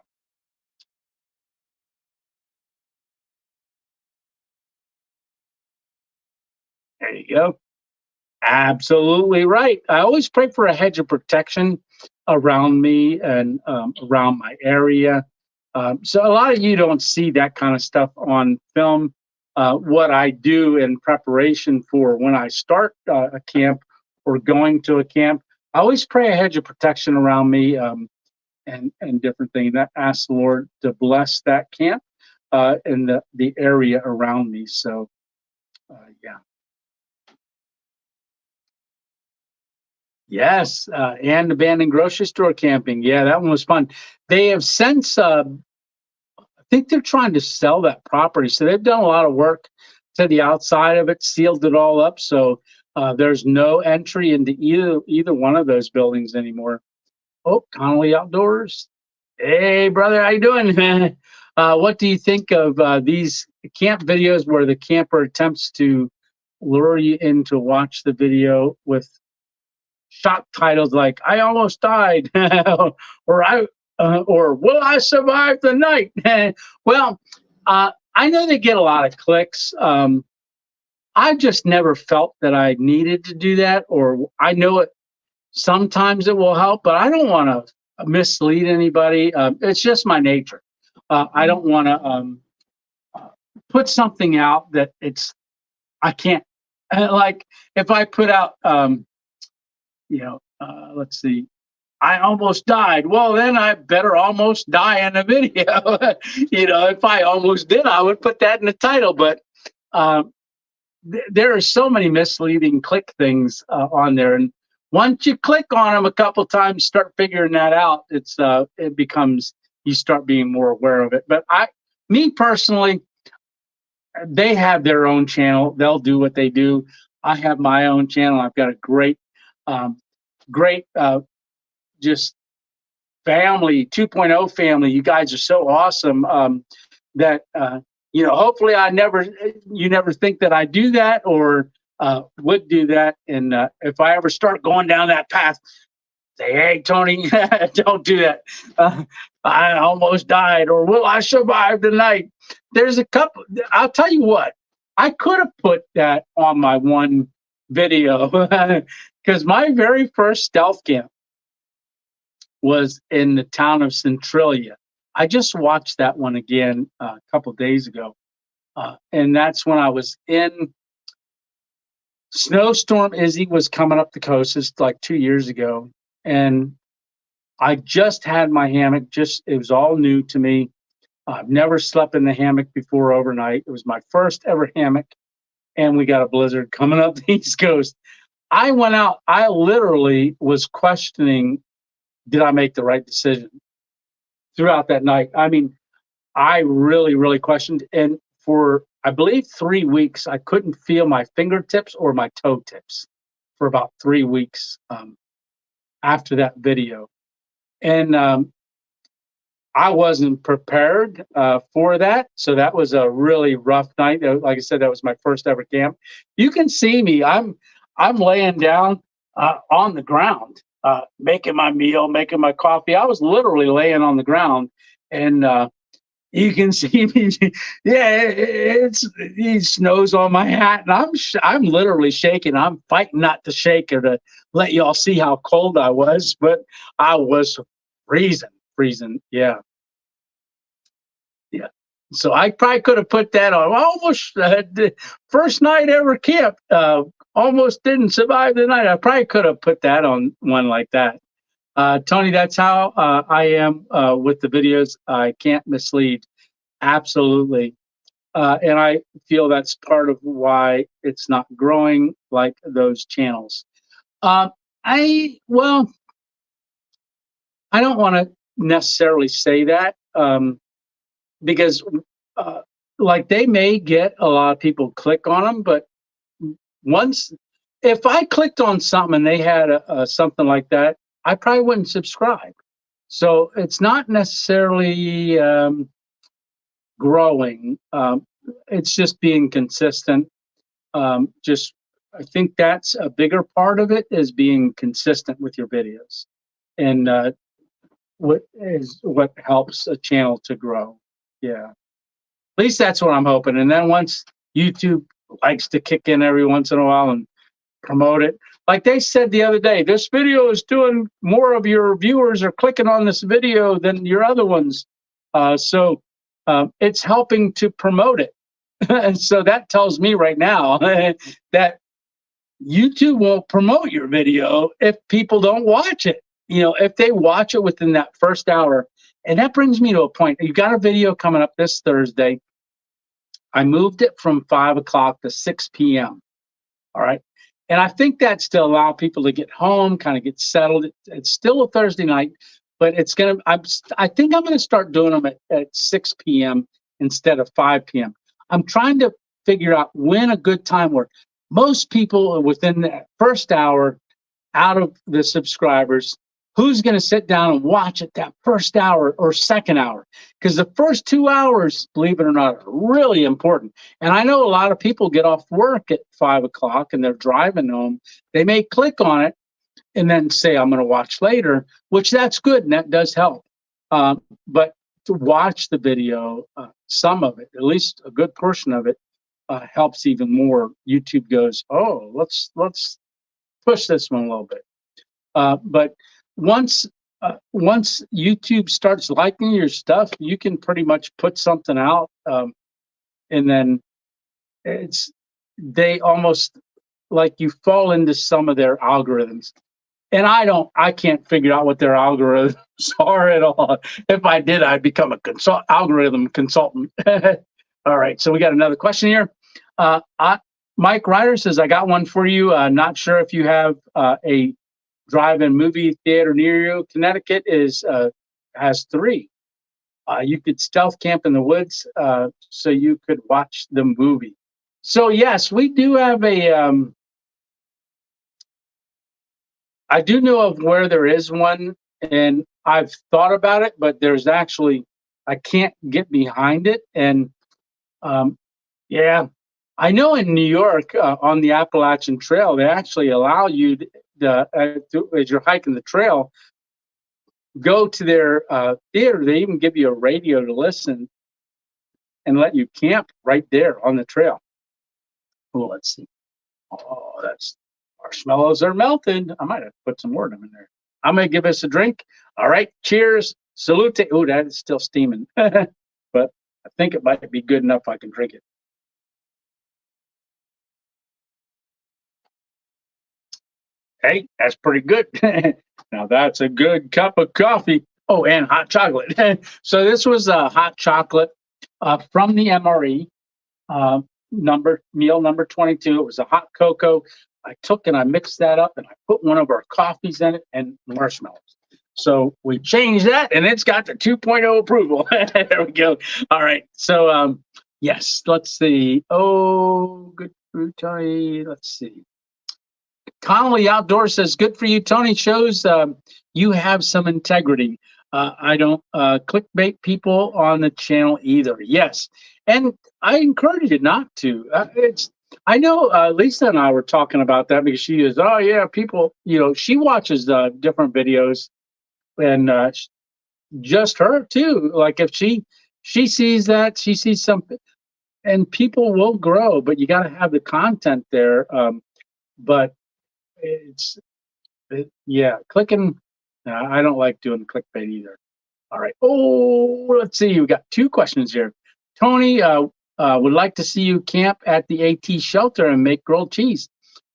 there you go. Absolutely right. I always pray for a hedge of protection around me and around my area. So a lot of you don't see that kind of stuff on film. What I do in preparation for when I start a camp or going to a camp, I always pray a hedge of protection around me and different things. That ask the Lord to bless that camp and the area around me. So yeah. Yes, and abandoned grocery store camping. Yeah, that one was fun. They have since, I think they're trying to sell that property, so they've done a lot of work to the outside of it, sealed it all up, so there's no entry into either one of those buildings anymore. Oh, Connolly Outdoors. Hey, brother, how you doing, man? What do you think of these camp videos where the camper attempts to lure you in to watch the video with shock titles like "I almost died" or or "Will I survive the night?" Well, I know they get a lot of clicks. I just never felt that I needed to do that, or I know it. Sometimes it will help, but I don't want to mislead anybody. It's just my nature. I don't want to uh, put something out that I can't. Like if I put out, let's see, I almost died. Well, then I better almost die in the video. If I almost did, I would put that in the title. But uh, there are so many misleading click things on there, and once you click on them a couple times, start figuring that out. It becomes you start being more aware of it. But me personally, they have their own channel. They'll do what they do. I have my own channel. I've got a um, great, just family 2.0 family. You guys are so awesome that hopefully you never think that I do that or would do that. And if I ever start going down that path, say, hey, Tony, don't do that. I almost died, or will I survive the night? There's a couple. I'll tell you what, I could have put that on my one video because my very first stealth camp was in the town of Centralia. I just watched that one again a couple days ago. And that's when I was in Snowstorm Izzy was coming up the coast. It's like 2 years ago. And I just had my hammock. It was all new to me. I've never slept in the hammock before overnight. It was my first ever hammock. And we got a blizzard coming up the East Coast. I went out. I literally was questioning, did I make the right decision throughout that night? I mean, I really, really questioned. And for, I believe, 3 weeks, I couldn't feel my fingertips or my toe tips for about 3 weeks after that video. And I wasn't prepared for that. So that was a really rough night. Like I said, that was my first ever camp. You can see me. I'm laying down on the ground, making my meal, making my coffee. I was literally laying on the ground, and you can see me. Yeah, it snows on my hat, and I'm literally shaking. I'm fighting not to shake or to let y'all see how cold I was, but I was freezing. Yeah, yeah. So I probably could have put that on. Almost the first night ever camp. Almost didn't survive the night. I probably could have put that on one like that. Tony, that's how I am with the videos. I can't mislead. Absolutely. And I feel that's part of why it's not growing like those channels. Uh, well, I don't want to necessarily say that because, uh, like, they may get a lot of people click on them, but once, if I clicked on something and they had something like that, I probably wouldn't subscribe. So it's not necessarily growing. It's just being consistent. Just I think that's a bigger part of it, is being consistent with your videos, and what helps a channel to grow. Yeah, at least that's what I'm hoping. And then once YouTube likes to kick in every once in a while and promote it, like they said the other day, this video is doing more of your viewers are clicking on this video than your other ones. So it's helping to promote it. And so that tells me right now that YouTube won't promote your video if people don't watch it. If they watch it within that first hour. And that brings me to a point. You got a video coming up this Thursday. I moved it from 5 o'clock to 6 p.m. All right. And I think that's to allow people to get home, kind of get settled. It's still a Thursday night, but I think I'm gonna start doing them at 6 p.m. instead of 5 p.m. I'm trying to figure out when a good time works. Most people are within the first hour, out of the subscribers, who's going to sit down and watch it that first hour or second hour? Because the first 2 hours, believe it or not, are really important. And I know a lot of people get off work at 5 o'clock and they're driving home. They may click on it and then say, I'm going to watch later, which that's good and that does help. But to watch the video, some of it, at least a good portion of it, helps even more. YouTube goes, oh, let's push this one a little bit. But once YouTube starts liking your stuff, you can pretty much put something out, and then they almost like you fall into some of their algorithms. And I can't figure out what their algorithms are at all. If I did, I'd become a algorithm consultant. All right, so we got another question here. Mike Ryder says, I got one for you. Not sure if you have a drive-in movie theater near you. Connecticut has 3. You could stealth camp in the woods, so you could watch the movie. So yes, we do have I do know of where there is one, and I've thought about it, but I can't get behind it. And yeah, I know in New York, on the Appalachian Trail, they actually allow you as you're hiking the trail, go to their theater. They even give you a radio to listen and let you camp right there on the trail. Oh, let's see. Oh, that's marshmallows are melted. I might have to put some more of them in there. I'm going to give us a drink. All right. Cheers. Salute. Oh, that is still steaming. But I think it might be good enough I can drink it. Hey, that's pretty good. Now that's a good cup of coffee. Oh, and hot chocolate. So this was a hot chocolate from the MRE, meal number 22. It was a hot cocoa. I took and I mixed that up and I put one of our coffees in it and marshmallows. So we changed that and it's got the 2.0 approval. There we go. All right. So yes, let's see. Oh, good fruit, Tony. Let's see. Connolly Outdoors says, good for you, Tony. Shows you have some integrity. I don't clickbait people on the channel either. Yes. And I encourage you not to. I know Lisa and I were talking about that because she is, oh, yeah, people, she watches different videos and just her too. Like if she sees that, she sees something, and people will grow, but you got to have the content there. But yeah, clicking. I don't like doing clickbait either. All right. Oh, let's see. We got 2 questions here. Tony would like to see you camp at the AT shelter and make grilled cheese.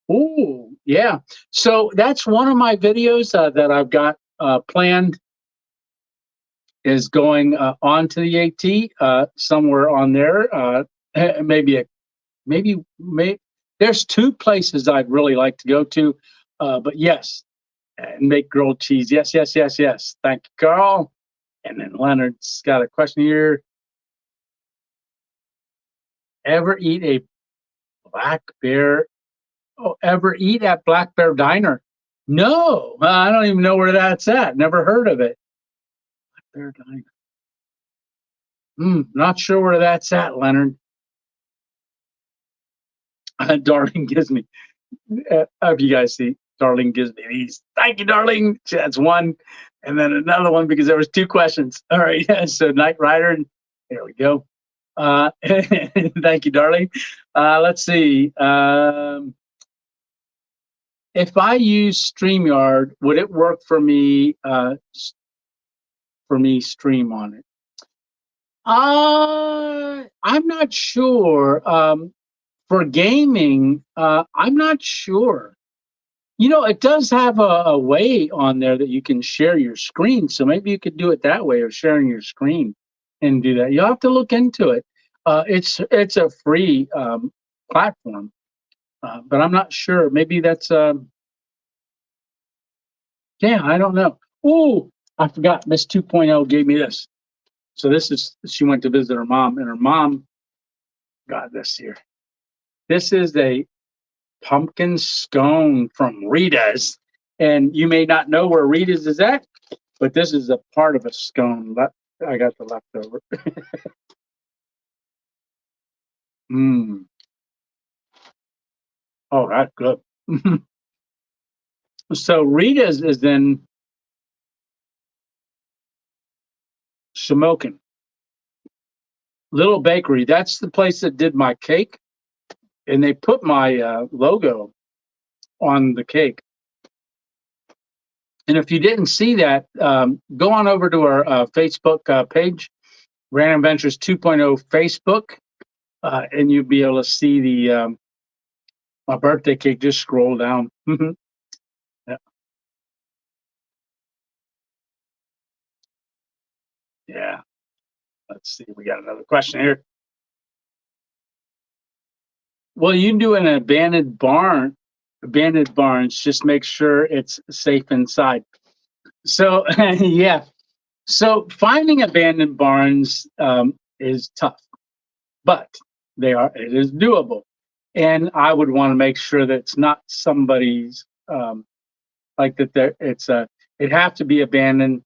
Oh, yeah. So that's one of my videos that I've got planned, is going on to the AT somewhere on there. Maybe there's 2 places I'd really like to go to, but yes, and make grilled cheese. Yes, yes, yes, yes. Thank you, Carl. And then Leonard's got a question here. Ever eat a black bear? Oh, ever eat at Black Bear Diner? No, I don't even know where that's at. Never heard of it. Black Bear Diner. Not sure where that's at, Leonard. Darling gives me. If you guys see, Darlene gives me these. Thank you, Darlene. That's one. And then another one because there was two questions. All right. So Knight Rider. And there we go. Thank you, Darlene. Let's see. If I use StreamYard, would it work for me? Stream on it. I'm not sure. For gaming, I'm not sure. You know, it does have a way on there that you can share your screen. So maybe you could do it that way, or sharing your screen and do that. You'll have to look into it. It's a free platform, but I'm not sure. Maybe that's yeah, I don't know. Oh, I forgot. Miss 2.0 gave me this. So this is, she went to visit her mom, and her mom got this here. This is a pumpkin scone from Rita's. And you may not know where Rita's is at, but this is a part of a scone. I got the leftover. Mmm. Oh, that's good. So Rita's is in Shamokin. Little Bakery. That's the place that did my cake. And they put my logo on the cake. And if you didn't see that, go on over to our Facebook page, Random Ventures 2.0 Facebook, and you'll be able to see the my birthday cake. Just scroll down. Yeah. Yeah. Let's see. We got another question here. Well, you can do an abandoned barn. Abandoned barns. Just make sure it's safe inside. So yeah. So finding abandoned barns is tough, but it is doable. And I would want to make sure that it's not somebody's like that there it'd have to be abandoned,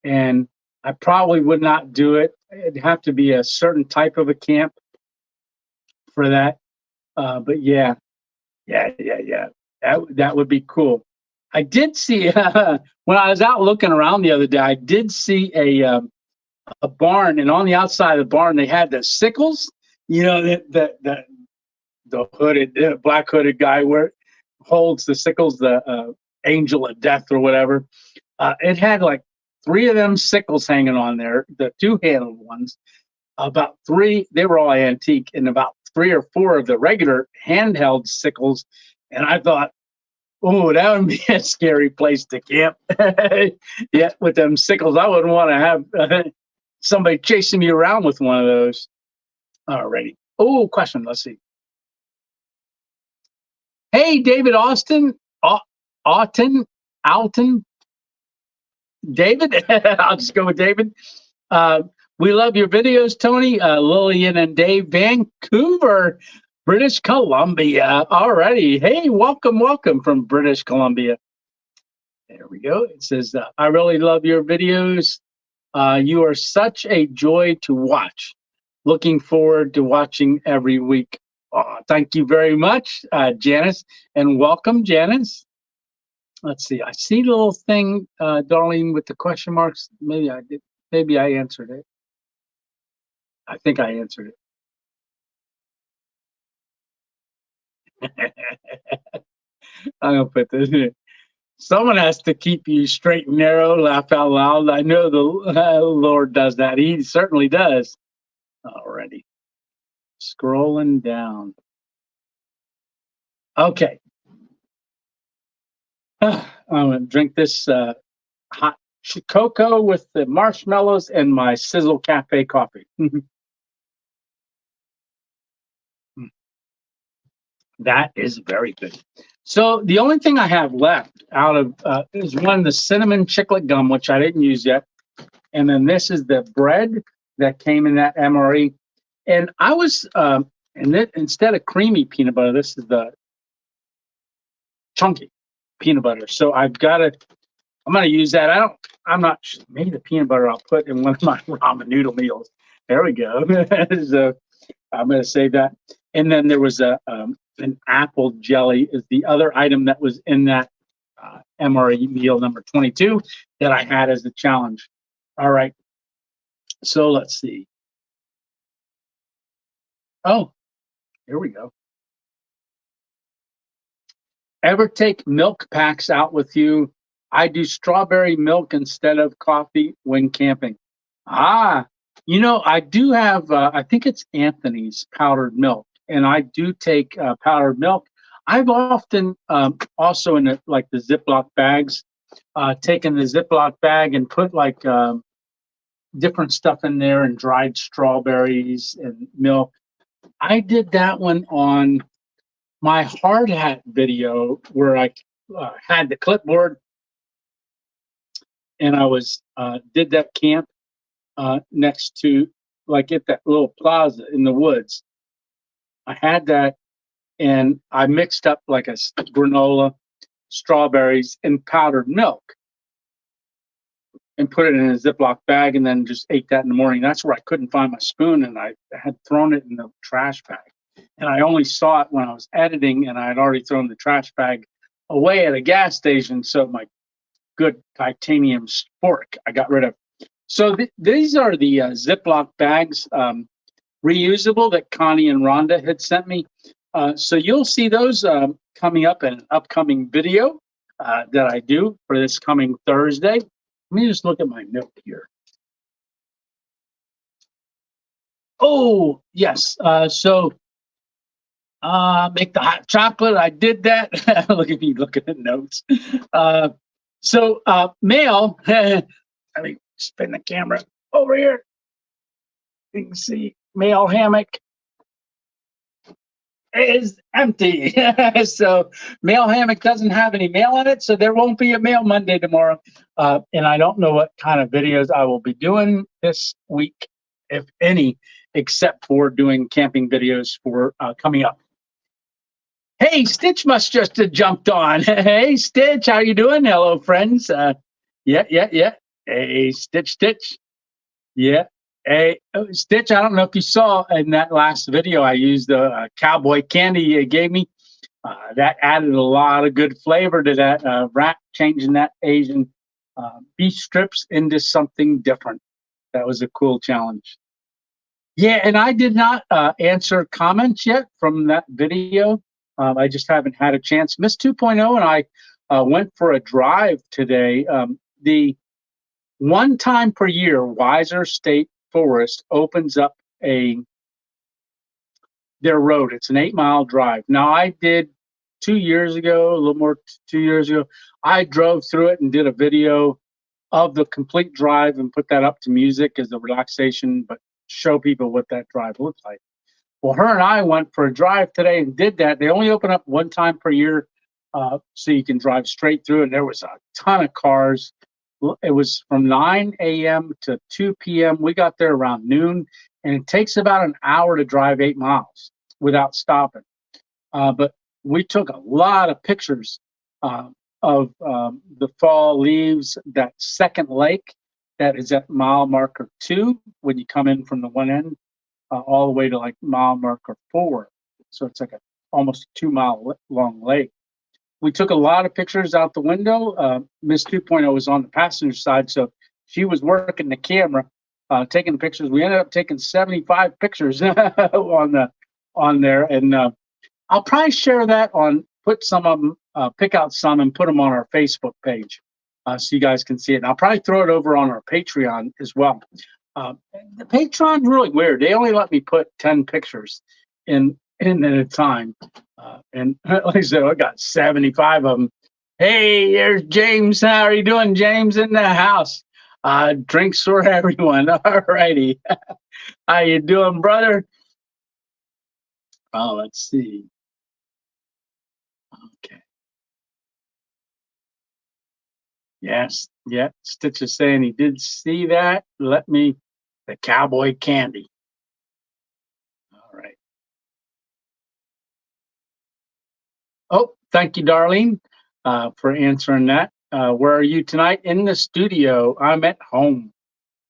and I probably would not do it. It'd have to be a certain type of a camp for that. But yeah, yeah. That would be cool. I did see when I was out looking around the other day, I did see a barn, and on the outside of the barn they had the sickles. You know, the hooded black hooded guy where holds the sickles, the angel of death or whatever. It had like three of them sickles hanging on there, the two-handled ones. About three, they were all antique, and about three or four of the regular handheld sickles. And I thought, oh, that would be a scary place to camp. Yeah, with them sickles, I wouldn't want to have somebody chasing me around with one of those. Alrighty. Oh, question. Let's see. Hey, David Austin, Alton, David. I'll just go with David. We love your videos, Tony, Lillian, and Dave, Vancouver, British Columbia. Alrighty. Hey, welcome from British Columbia. There we go. It says, I really love your videos. You are such a joy to watch. Looking forward to watching every week. Oh, thank you very much, Janice, and welcome, Janice. Let's see. I see the little thing, Darlene, with the question marks. Maybe I did. Maybe I answered it. I think I answered it. I'm gonna put this in. Someone has to keep you straight and narrow. Laugh out loud. I know the Lord does that. He certainly does. Alrighty. Scrolling down. Okay. I'm gonna drink this hot cocoa with the marshmallows and my Sizzle Cafe coffee. That is very good. So the only thing I have left out of is one of the cinnamon chiclet gum, which I didn't use yet. And then this is the bread that came in that MRE. And I was, instead of creamy peanut butter, this is the chunky peanut butter. So I'm going to use that. I'm not, maybe the peanut butter I'll put in one of my ramen noodle meals. There we go. So I'm going to save that. And then there was a And apple jelly is the other item that was in that MRE meal number 22 that I had as a challenge. All right. So let's see. Oh, here we go. Ever take milk packs out with you? I do strawberry milk instead of coffee when camping. Ah, I do have, I think it's Anthony's powdered milk, and I do take powdered milk. I've often also in like the Ziploc bags, taken the Ziploc bag and put like different stuff in there and dried strawberries and milk. I did that one on my hard hat video where I had the clipboard and I was did that camp next to like at that little plaza in the woods. I had that and I mixed up like a granola, strawberries, and powdered milk and put it in a Ziploc bag and then just ate that in the morning. That's where I couldn't find my spoon and I had thrown it in the trash bag. And I only saw it when I was editing and I had already thrown the trash bag away at a gas station. So my good titanium fork I got rid of. So these are the Ziploc bags, reusable, that Connie and Rhonda had sent me. So you'll see those coming up in an upcoming video that I do for this coming Thursday. Let me just look at my note here. Oh, yes. So make the hot chocolate. I did that. Look at me looking at notes. Mail, let me spin the camera over here. You can see mail hammock is empty. So mail hammock doesn't have any mail in it, so there won't be a Mail Monday tomorrow. And I don't know what kind of videos I will be doing this week, if any, except for doing camping videos for coming up. Hey, Stitch must just have jumped on. Hey, Stitch, how you doing? Hello, friends. Yeah. Hey, Stitch. Yeah. Hey, Stitch, I don't know if you saw in that last video, I used the cowboy candy you gave me. That added a lot of good flavor to that wrap, changing that Asian beef strips into something different. That was a cool challenge. Yeah, and I did not answer comments yet from that video. I just haven't had a chance. Miss 2.0 and I went for a drive today. The one time per year, Weiser State Forest opens up their road. It's an 8-mile drive. Now, I did 2 years ago, a little more 2 years ago, I drove through it and did a video of the complete drive and put that up to music as a relaxation, but show people what that drive looks like. Well, her and I went for a drive today and did that. They only open up one time per year, so you can drive straight through. And there was a ton of cars. It was from 9 a.m. to 2 p.m. We got there around noon, and it takes about an hour to drive 8 miles without stopping. But we took a lot of pictures of the fall leaves, that second lake that is at mile marker 2 when you come in from the one end. All the way to like mile marker 4. So it's like almost 2 mile long lake. We took a lot of pictures out the window. Miss 2.0 was on the passenger side, so she was working the camera, taking pictures. We ended up taking 75 pictures on there, and I'll probably share that put some of them, pick out some and put them on our Facebook page, so you guys can see it. And I'll probably throw it over on our Patreon as well. The Patreon's really weird. They only let me put 10 pictures in at a time. And like I said, I got 75 of them. Hey, there's James. How are you doing, James, in the house? Drinks for everyone. All righty. How you doing, brother? Oh, let's see. Okay. Yes. Yeah. Stitch is saying he did see that. The cowboy candy. All right. Oh, thank you, Darlene, for answering that. Where are you tonight? In the studio. I'm at home.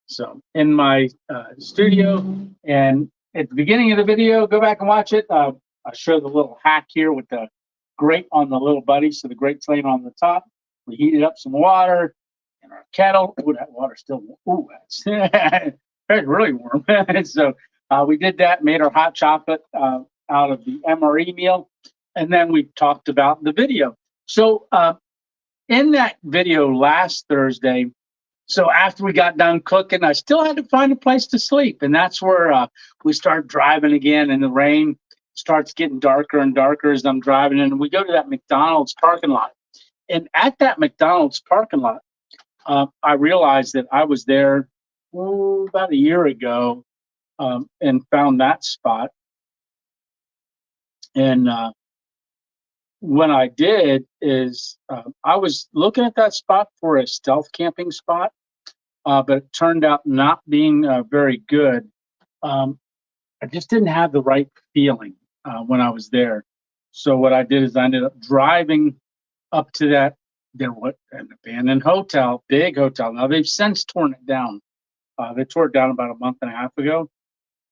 So in my studio, and at the beginning of the video, go back and watch it. I'll show the little hack here with the grate on the little buddy. So the grate's laying on the top. We heated up some water in our kettle. Oh, that water's still warm. Ooh, that's really warm. So we did that, made our hot chocolate out of the MRE meal. And then we talked about the video. So in that video last Thursday, so after we got done cooking, I still had to find a place to sleep. And that's where we start driving again, and the rain starts getting darker and darker as I'm driving. And we go to that McDonald's parking lot. And at that McDonald's parking lot, I realized that I was there about a year ago and found that spot. And what I did is I was looking at that spot for a stealth camping spot, but it turned out not being very good. I just didn't have the right feeling when I was there. So what I did is I ended up driving up to that. There was an abandoned hotel, big hotel. Now they've since torn it down. They tore it down about a month and a half ago.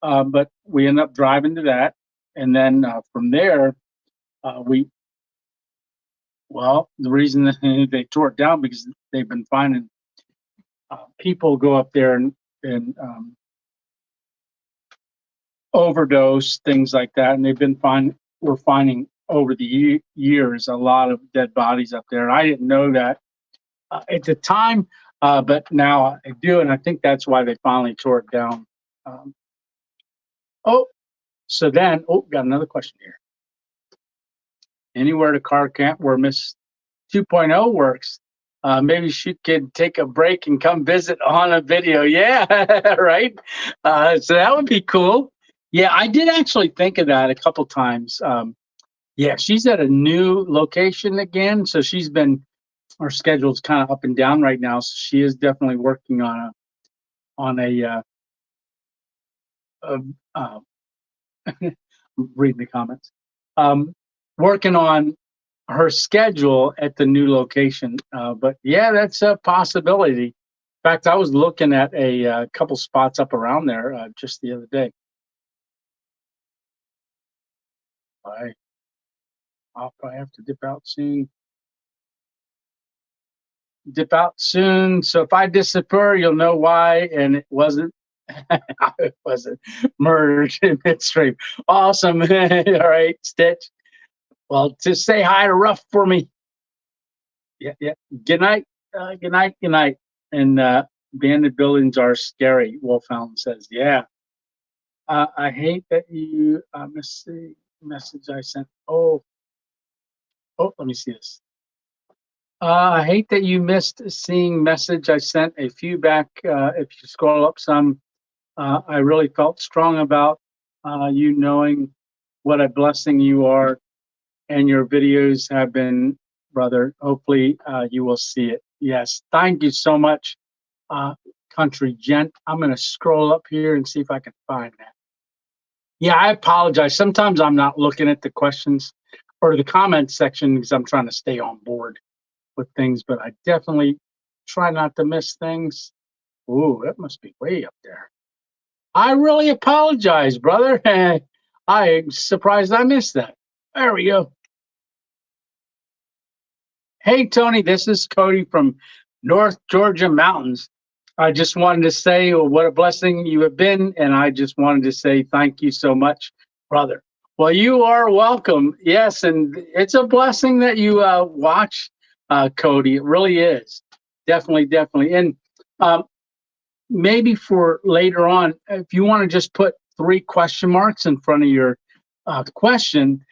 But we ended up driving to that, and then from there, the reason that they tore it down because they've been finding people go up there and overdose, things like that, and they've been we're finding over the years a lot of dead bodies up there. I didn't know that at the time, but now I do, and I think that's why they finally tore it down. Got another question here. Anywhere to car camp where Miss 2.0 works? Maybe she could take a break and come visit on a video. Yeah, right. So that would be cool. Yeah, I did actually think of that a couple times. Yeah, she's at a new location again, so her schedule's kind of up and down right now. So she is definitely working on reading the comments. Working on her schedule at the new location. But yeah, that's a possibility. In fact, I was looking at a couple spots up around there just the other day. I'll probably have to dip out soon. So if I disappear, you'll know why. And it wasn't. It wasn't murdered in midstream. Awesome. All right, Stitch. Well, just say hi to Ruff for me. Yeah. Good night. Good night. And abandoned buildings are scary, Wolfhound says. Yeah. I hate that you missed the message I sent. Oh, let me see this. I hate that you missed seeing message I sent a few back. If you scroll up some, I really felt strong about you knowing what a blessing you are, and your videos have been, brother. Hopefully you will see it. Yes, thank you so much, Country Gent. I'm going to scroll up here and see if I can find that. Yeah, I apologize. Sometimes I'm not looking at the questions or the comment section because I'm trying to stay on board with things, but I definitely try not to miss things. Ooh, that must be way up there. I really apologize, brother. I'm surprised I missed that. There we go. Hey, Tony, this is Cody from North Georgia Mountains. I just wanted to say what a blessing you have been, and I just wanted to say thank you so much, brother. Well, you are welcome. Yes, and it's a blessing that you watch, Cody. It really is. Definitely. And maybe for later on, if you want to just put 3 question marks in front of your question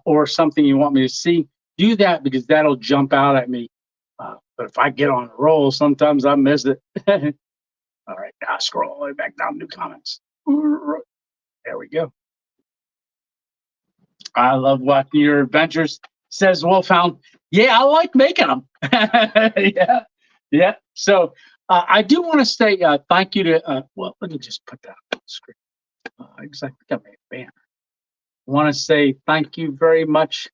or something you want me to see, do that because that'll jump out at me. But if I get on a roll, sometimes I miss it. All right, now scroll all the way back down to comments. There we go. I love watching your adventures, says Wolfhound. Yeah, I like making them. Yeah. So I do want to say thank you to, let me just put that on the screen. Because I think I made a banner. I want to say thank you very much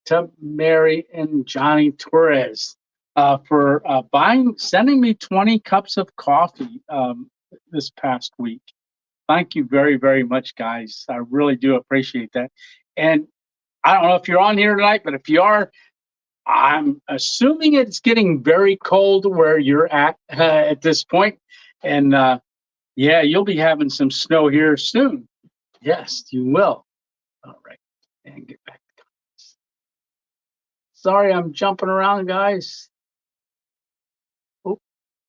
to Mary and Johnny Torres for sending me 20 cups of coffee this past week. Thank you very, very much, guys. I really do appreciate that. And I don't know if you're on here tonight, but if you are, I'm assuming it's getting very cold where you're at this point. And yeah, you'll be having some snow here soon. Yes, you will. All right. And get back to comments. Sorry, I'm jumping around, guys. Oh,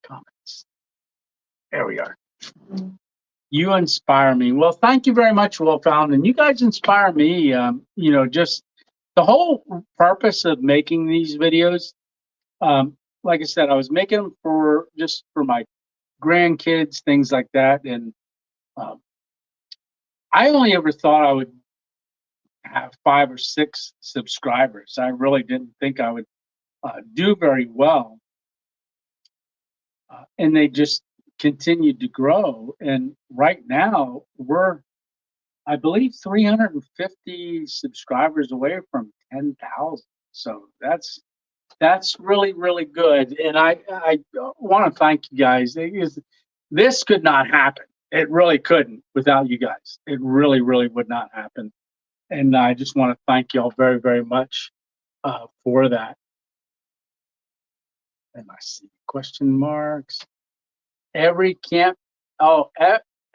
comments. There we are. You inspire me. Well, thank you very much, Will Found. And you guys inspire me. Just the whole purpose of making these videos. Like I said, I was making them for just for my grandkids, things like that. And um, I only ever thought I would have 5 or 6 subscribers. I really didn't think I would do very well. And they just continued to grow. And right now, we're, I believe, 350 subscribers away from 10,000. So that's really really good. And I want to thank you guys. This could not happen. It really couldn't without you guys. It really really would not happen. And I just want to thank you all very very much for that. And I see question marks. Every camp, oh,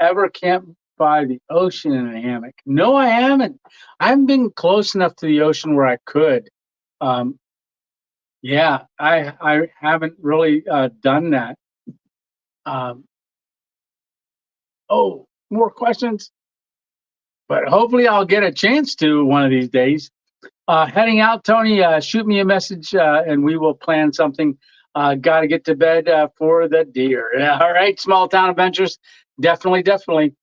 ever camp by the ocean in a hammock? No, I haven't. I haven't been close enough to the ocean where I could. Um, yeah, I haven't really done that. Um, oh, more questions, but hopefully I'll get a chance to one of these days. Heading out, Tony. Shoot me a message, and we will plan something. Got to get to bed for the deer. Yeah, all right, small town adventures. Definitely, definitely.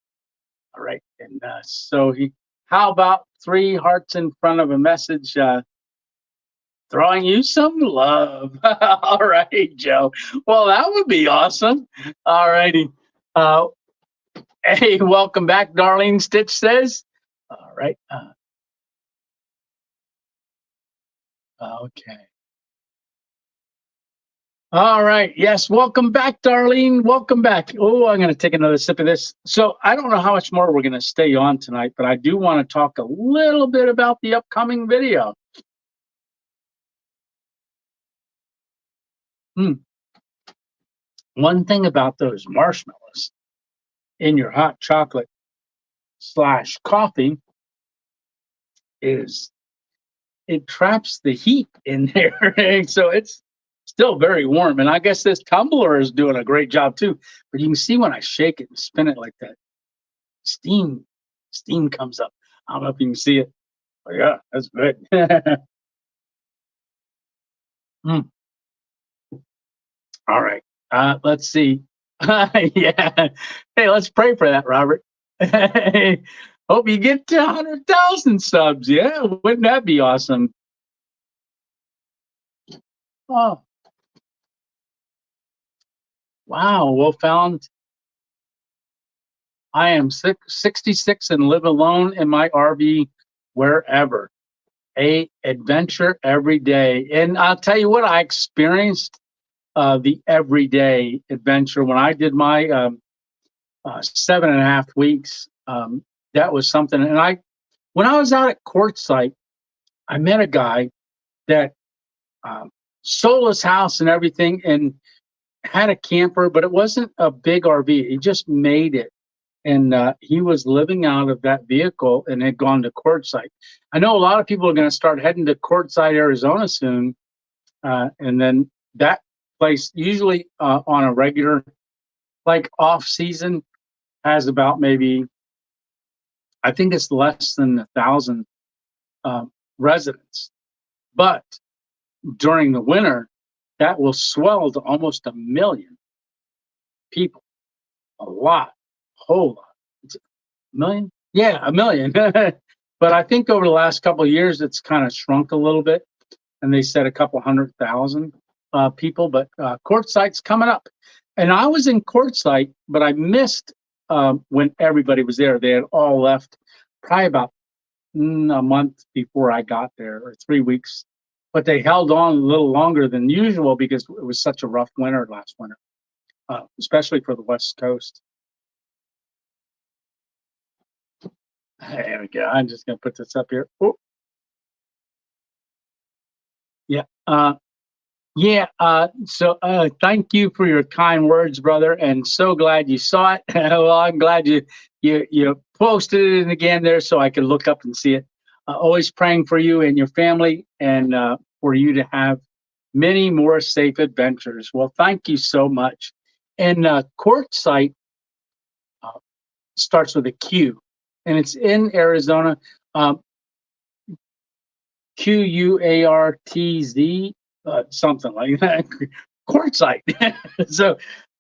All right, and so he. How about 3 hearts in front of a message? Throwing you some love. All right, Joe. Well, that would be awesome. All righty. Uh, hey, welcome back, Darlene Stitch says. All right. Okay. All right. Yes. Welcome back, Darlene. Welcome back. Oh, I'm going to take another sip of this. So I don't know how much more we're going to stay on tonight, but I do want to talk a little bit about the upcoming video. One thing about those marshmallows in your hot chocolate / coffee is it traps the heat in there. So it's still very warm. And I guess this tumbler is doing a great job too. But you can see when I shake it and spin it like that, steam comes up. I don't know if you can see it. But yeah, that's good. Mm, all right. Let's see. Yeah. Hey, let's pray for that, Robert. Hope you get to 100,000 subs. Yeah, wouldn't that be awesome? Oh, wow. Well found. I am 66 and live alone in my RV wherever. A adventure every day. And I'll tell you what, I experienced the everyday adventure when I did my 7.5 weeks. That was something. And when I was out at Quartzsite, I met a guy that um, sold his house and everything and had a camper, but it wasn't a big RV. He just made it. And he was living out of that vehicle and had gone to Quartzsite. I know a lot of people are going to start heading to Quartzsite, Arizona soon. And then that place, usually on a regular, like off season, has about maybe, I think it's less than 1,000 residents. But during the winter, that will swell to almost 1 million people. A lot, whole lot. It's a million? Yeah, 1 million. But I think over the last couple of years, it's kind of shrunk a little bit. And they said a couple 100,000 people. But Quartzsite's coming up. And I was in Quartzsite, but I missed when everybody was there. They had all left probably about a month before I got there, or 3 weeks. But they held on a little longer than usual because it was such a rough winter last winter, especially for the West Coast. There we go. I'm just gonna put this up here. Oh, yeah. Yeah. So thank you for your kind words, brother, and so glad you saw it. Well, I'm glad you posted it again there so I could look up and see it. Always praying for you and your family, and for you to have many more safe adventures. Well, thank you so much. And Quartzsite uh, starts with a Q, and it's in Arizona. Um, QUARTZ, something like that. Quartzsite. So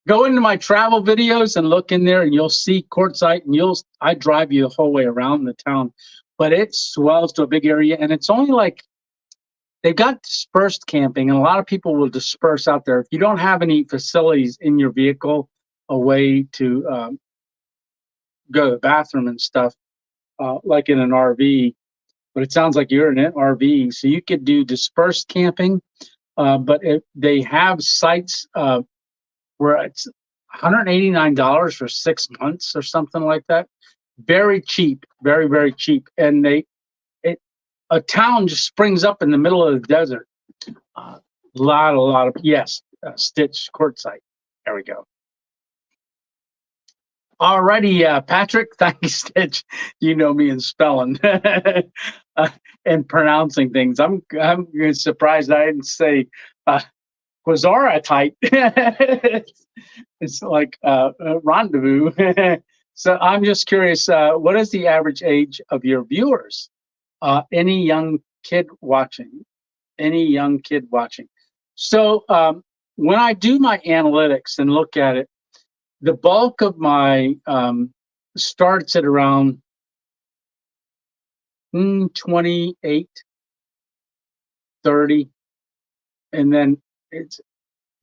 go into my travel videos and look in there, and you'll see Quartzsite, and I drive you the whole way around the town, but it swells to a big area, and it's only like they've got dispersed camping, and a lot of people will disperse out there. If you don't have any facilities in your vehicle, a way to go to the bathroom and stuff, like in an RV, but it sounds like you're in an RV, so you could do dispersed camping. But they have sites where it's $189 for 6 months or something like that. Very cheap, very very cheap, and a town just springs up in the middle of the desert. A lot of yes, Stitch Quartzsite. There we go. Alrighty, Patrick. Thanks, Stitch. You know me in spelling and pronouncing things. I'm surprised I didn't say Quasara type. It's like rendezvous. So I'm just curious. What is the average age of your viewers? Any young kid watching? Any young kid watching? So when I do my analytics and look at it, the bulk of my starts at around 28, 30, and then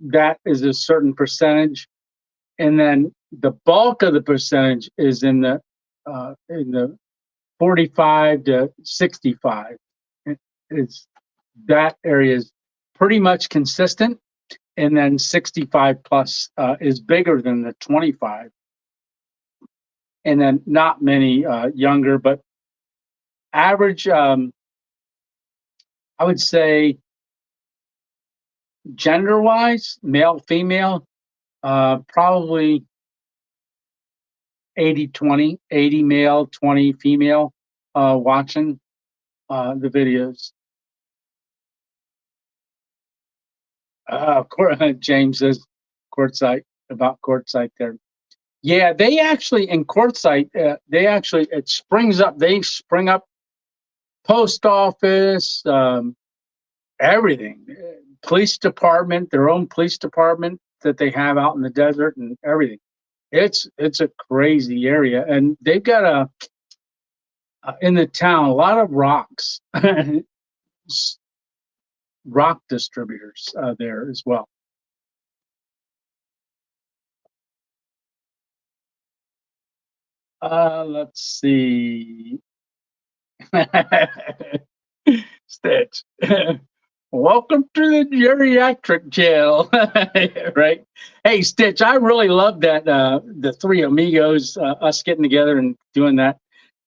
that is a certain percentage, and then the bulk of the percentage is in the 45 to 65. It's that area is pretty much consistent, and then 65 plus is bigger than the 25, and then not many younger, but average. I would say gender wise, male, female, probably 80-20, 80 male, 20 female watching the videos. James says Quartzsite, about Quartzsite there. Yeah, they actually in Quartzsite, it springs up. They spring up post office, everything, police department, their own police department that they have out in the desert and everything. It's a crazy area, and they've got in the town a lot of rocks, rock distributors there as well. Let's see. Stitch. Welcome to the geriatric jail. Right? Hey, Stitch, I really love that the three amigos, us getting together and doing that.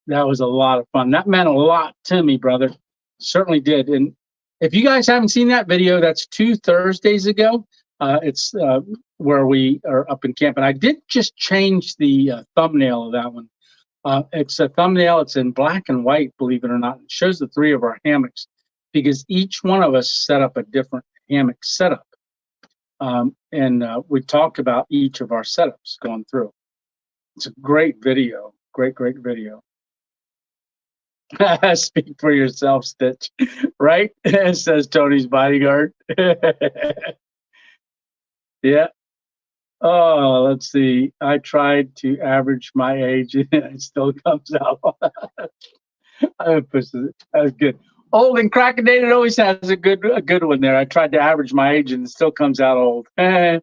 That was a lot of fun. That meant a lot to me, brother. Certainly did. And if you guys haven't seen that video, that's 2 Thursdays ago. It's where we are up in camp. And I did just change the thumbnail of that one. It's a thumbnail. It's in black and white, believe it or not. It shows the three of our hammocks because each one of us set up a different hammock setup. And we talked about each of our setups going through. It's a great video. Great video. Speak for yourself, Stitch. Right? Says Tony's bodyguard. Yeah. Oh, let's see. I tried to average my age, and it still comes out. That was good. Old and crackinated always has a good one there. I tried to average my age, and it still comes out old. Yeah,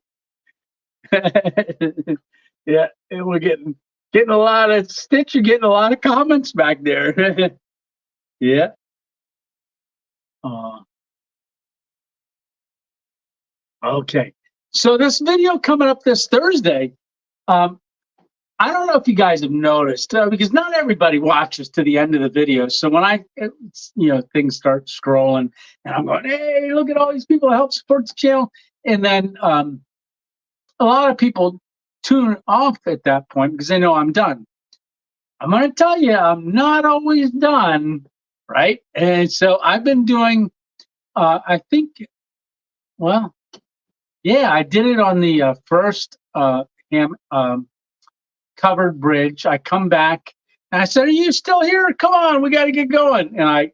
we're getting a lot of Stitch. You're getting a lot of comments back there. Yeah. Okay. So this video coming up this Thursday, um, I don't know if you guys have noticed because not everybody watches to the end of the video. So when things start scrolling and I'm going, hey, look at all these people that help support the channel. And then a lot of people tune off at that point because they know I'm done. I'm going to tell you, I'm not always done, right? And so I've been doing, I think, well, yeah, I did it on the first covered bridge. I come back and I said, are you still here? Come on, we got to get going. And I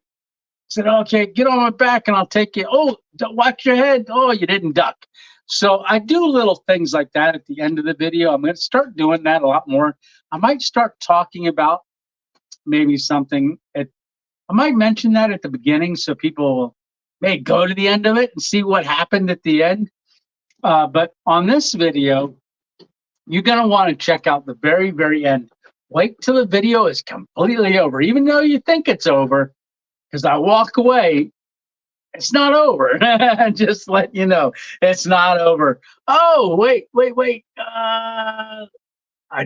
said, okay, get on my back and I'll take you. Oh, watch your head. Oh, you didn't duck. So I do little things like that at the end of the video. I'm going to start doing that a lot more. I might start talking about maybe something. I might mention that at the beginning so people may go to the end of it and see what happened at the end. But on this video, you're going to want to check out the very, very end. Wait till the video is completely over, even though you think it's over, because I walk away. It's not over. Just let you know, it's not over. Oh, wait. I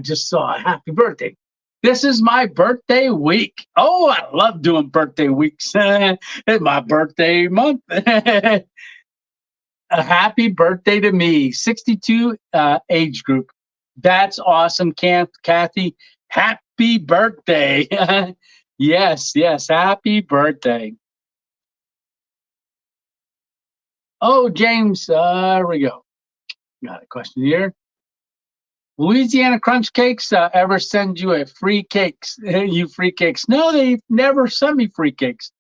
just saw a happy birthday. This is my birthday week. Oh, I love doing birthday weeks. It's my birthday month. A happy birthday to me, 62 age group. That's awesome, Kathy. Happy birthday. Yes, happy birthday. Oh, James, here we go. Got a question here. Louisiana Crunch Cakes ever send you a free cakes? You free cakes? No, they've never sent me free cakes.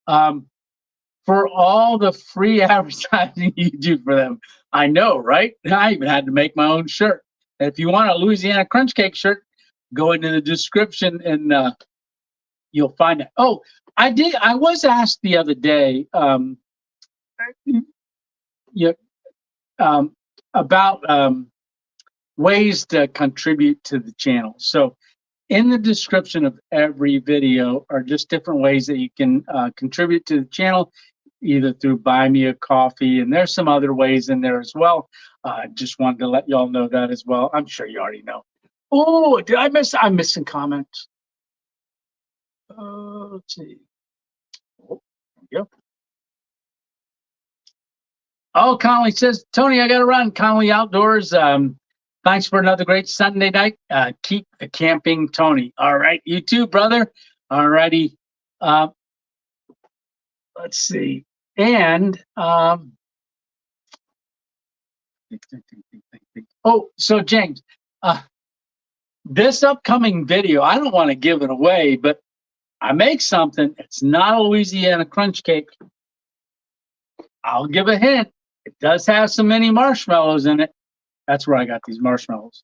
For all the free advertising you do for them, I know, right? I even had to make my own shirt. If you want a Louisiana Crunch Cake shirt, go into the description and you'll find it. Oh, I did. I was asked the other day. About ways to contribute to the channel. So in the description of every video are just different ways that you can contribute to the channel, either through Buy Me a Coffee, and there's some other ways in there as well. Just wanted to let y'all know that as well. I'm sure you already know. Oh, did I miss? I'm missing comments. Let's see. Oh, there we go. Oh, Connolly says, Tony, I got to run. Connolly Outdoors. Thanks for another great Sunday night. Keep camping, Tony. All right, you too, brother. All righty. Let's see. And oh, so James, this upcoming video, I don't want to give it away, but I make something. It's not a Louisiana Crunch Cake. I'll give a hint. It does have some mini marshmallows in it. That's where I got these marshmallows.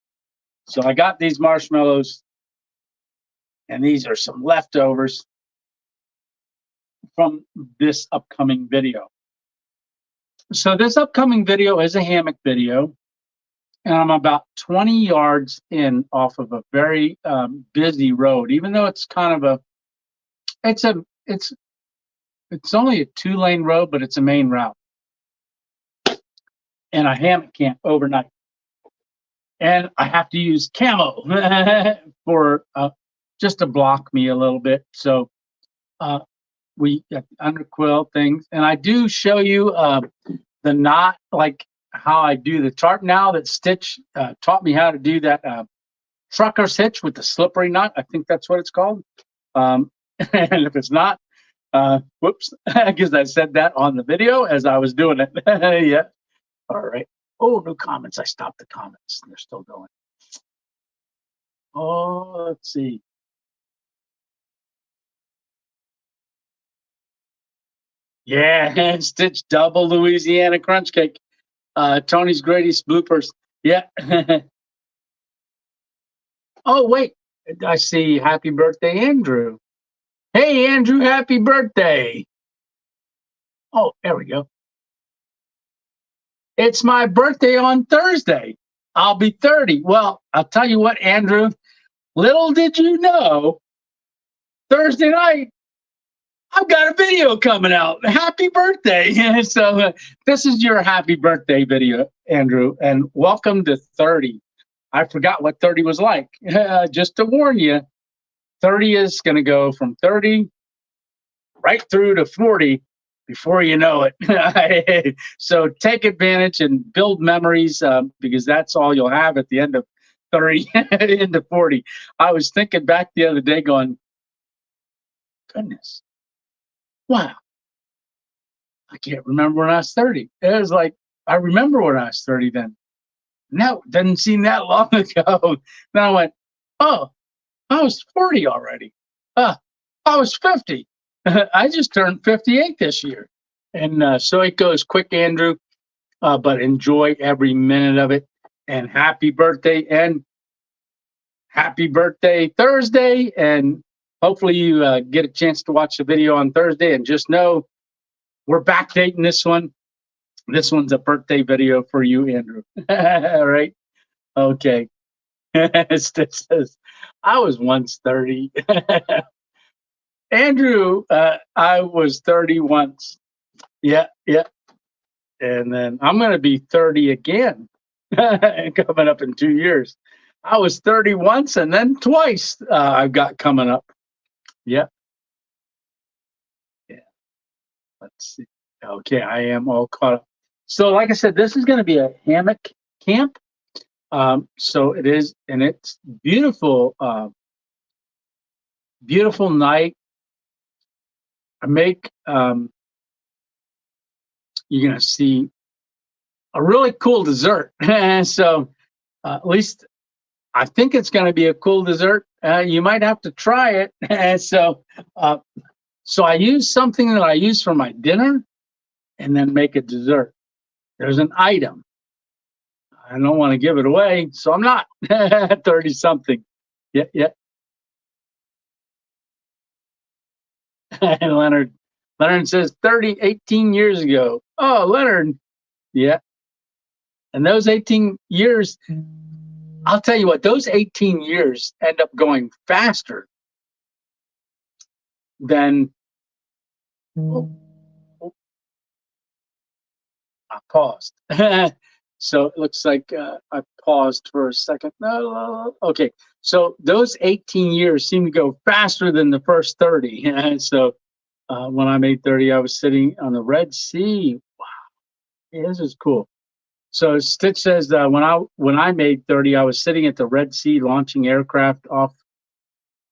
So I got these marshmallows, and these are some leftovers from this upcoming video. So this upcoming video is a hammock video, and I'm about 20 yards in off of a very busy road. Even though it's kind of it's only a 2-lane road, but it's a main route, and a hammock camp overnight. And I have to use camo for just to block me a little bit. So we got the underquill things, and I do show you the knot, like how I do the tarp now that Stitch taught me how to do that trucker's hitch with the slippery knot. I think that's what it's called. And if it's not, whoops, because I said that on the video as I was doing it. Yeah. All right. Oh, no comments. I stopped the comments. They're still going. Oh, let's see. Yeah, Stitch double Louisiana Crunch Cake. Tony's greatest bloopers. Yeah. Oh, wait. I see. Happy birthday, Andrew. Hey, Andrew, happy birthday. Oh, there we go. It's my birthday on Thursday. I'll be 30. Well, I'll tell you what, Andrew, little did you know, Thursday night, I've got a video coming out. Happy birthday. So this is your happy birthday video, Andrew, and welcome to 30. I forgot what 30 was like. Just to warn you, 30 is going to go from 30 right through to 40 before you know it. So take advantage and build memories, because that's all you'll have at the end of 30 into 40. I was thinking back the other day going, goodness, wow, I can't remember when I was 30. It was like, I remember when I was 30 then. No, doesn't seem that long ago. Then I went, oh, I was 40 already. I was 50. I just turned 58 this year. And so it goes quick, Andrew, but enjoy every minute of it. And happy birthday Thursday. And hopefully you get a chance to watch the video on Thursday. And just know we're backdating this one. This one's a birthday video for you, Andrew. All right. Okay. Stitch says, I was once 30. Andrew, I was 30 once. Yeah, yeah. And then I'm going to be 30 again coming up in 2 years. I was 30 once and then twice I've got coming up. Yep. Yeah. Let's see. Okay, I am all caught up. So, like I said, this is going to be a hammock camp. So it is, and it's beautiful, beautiful night. I make, you're going to see a really cool dessert. And so, at least I think it's going to be a cool dessert. You might have to try it. And so, so I use something that I use for my dinner and then make a dessert. There's an item. I don't want to give it away, so I'm not 30 something. Yeah, yeah. And Leonard says 30, 18 years ago. Oh, Leonard. Yeah. And those 18 years, I'll tell you what, those 18 years end up going faster than, oh, I paused. So it looks like I paused for a second. No, okay. So those 18 years seem to go faster than the first 30. And so when I made 30, I was sitting on the Red Sea. Wow, yeah, this is cool. So Stitch says when I made 30, I was sitting at the Red Sea launching aircraft off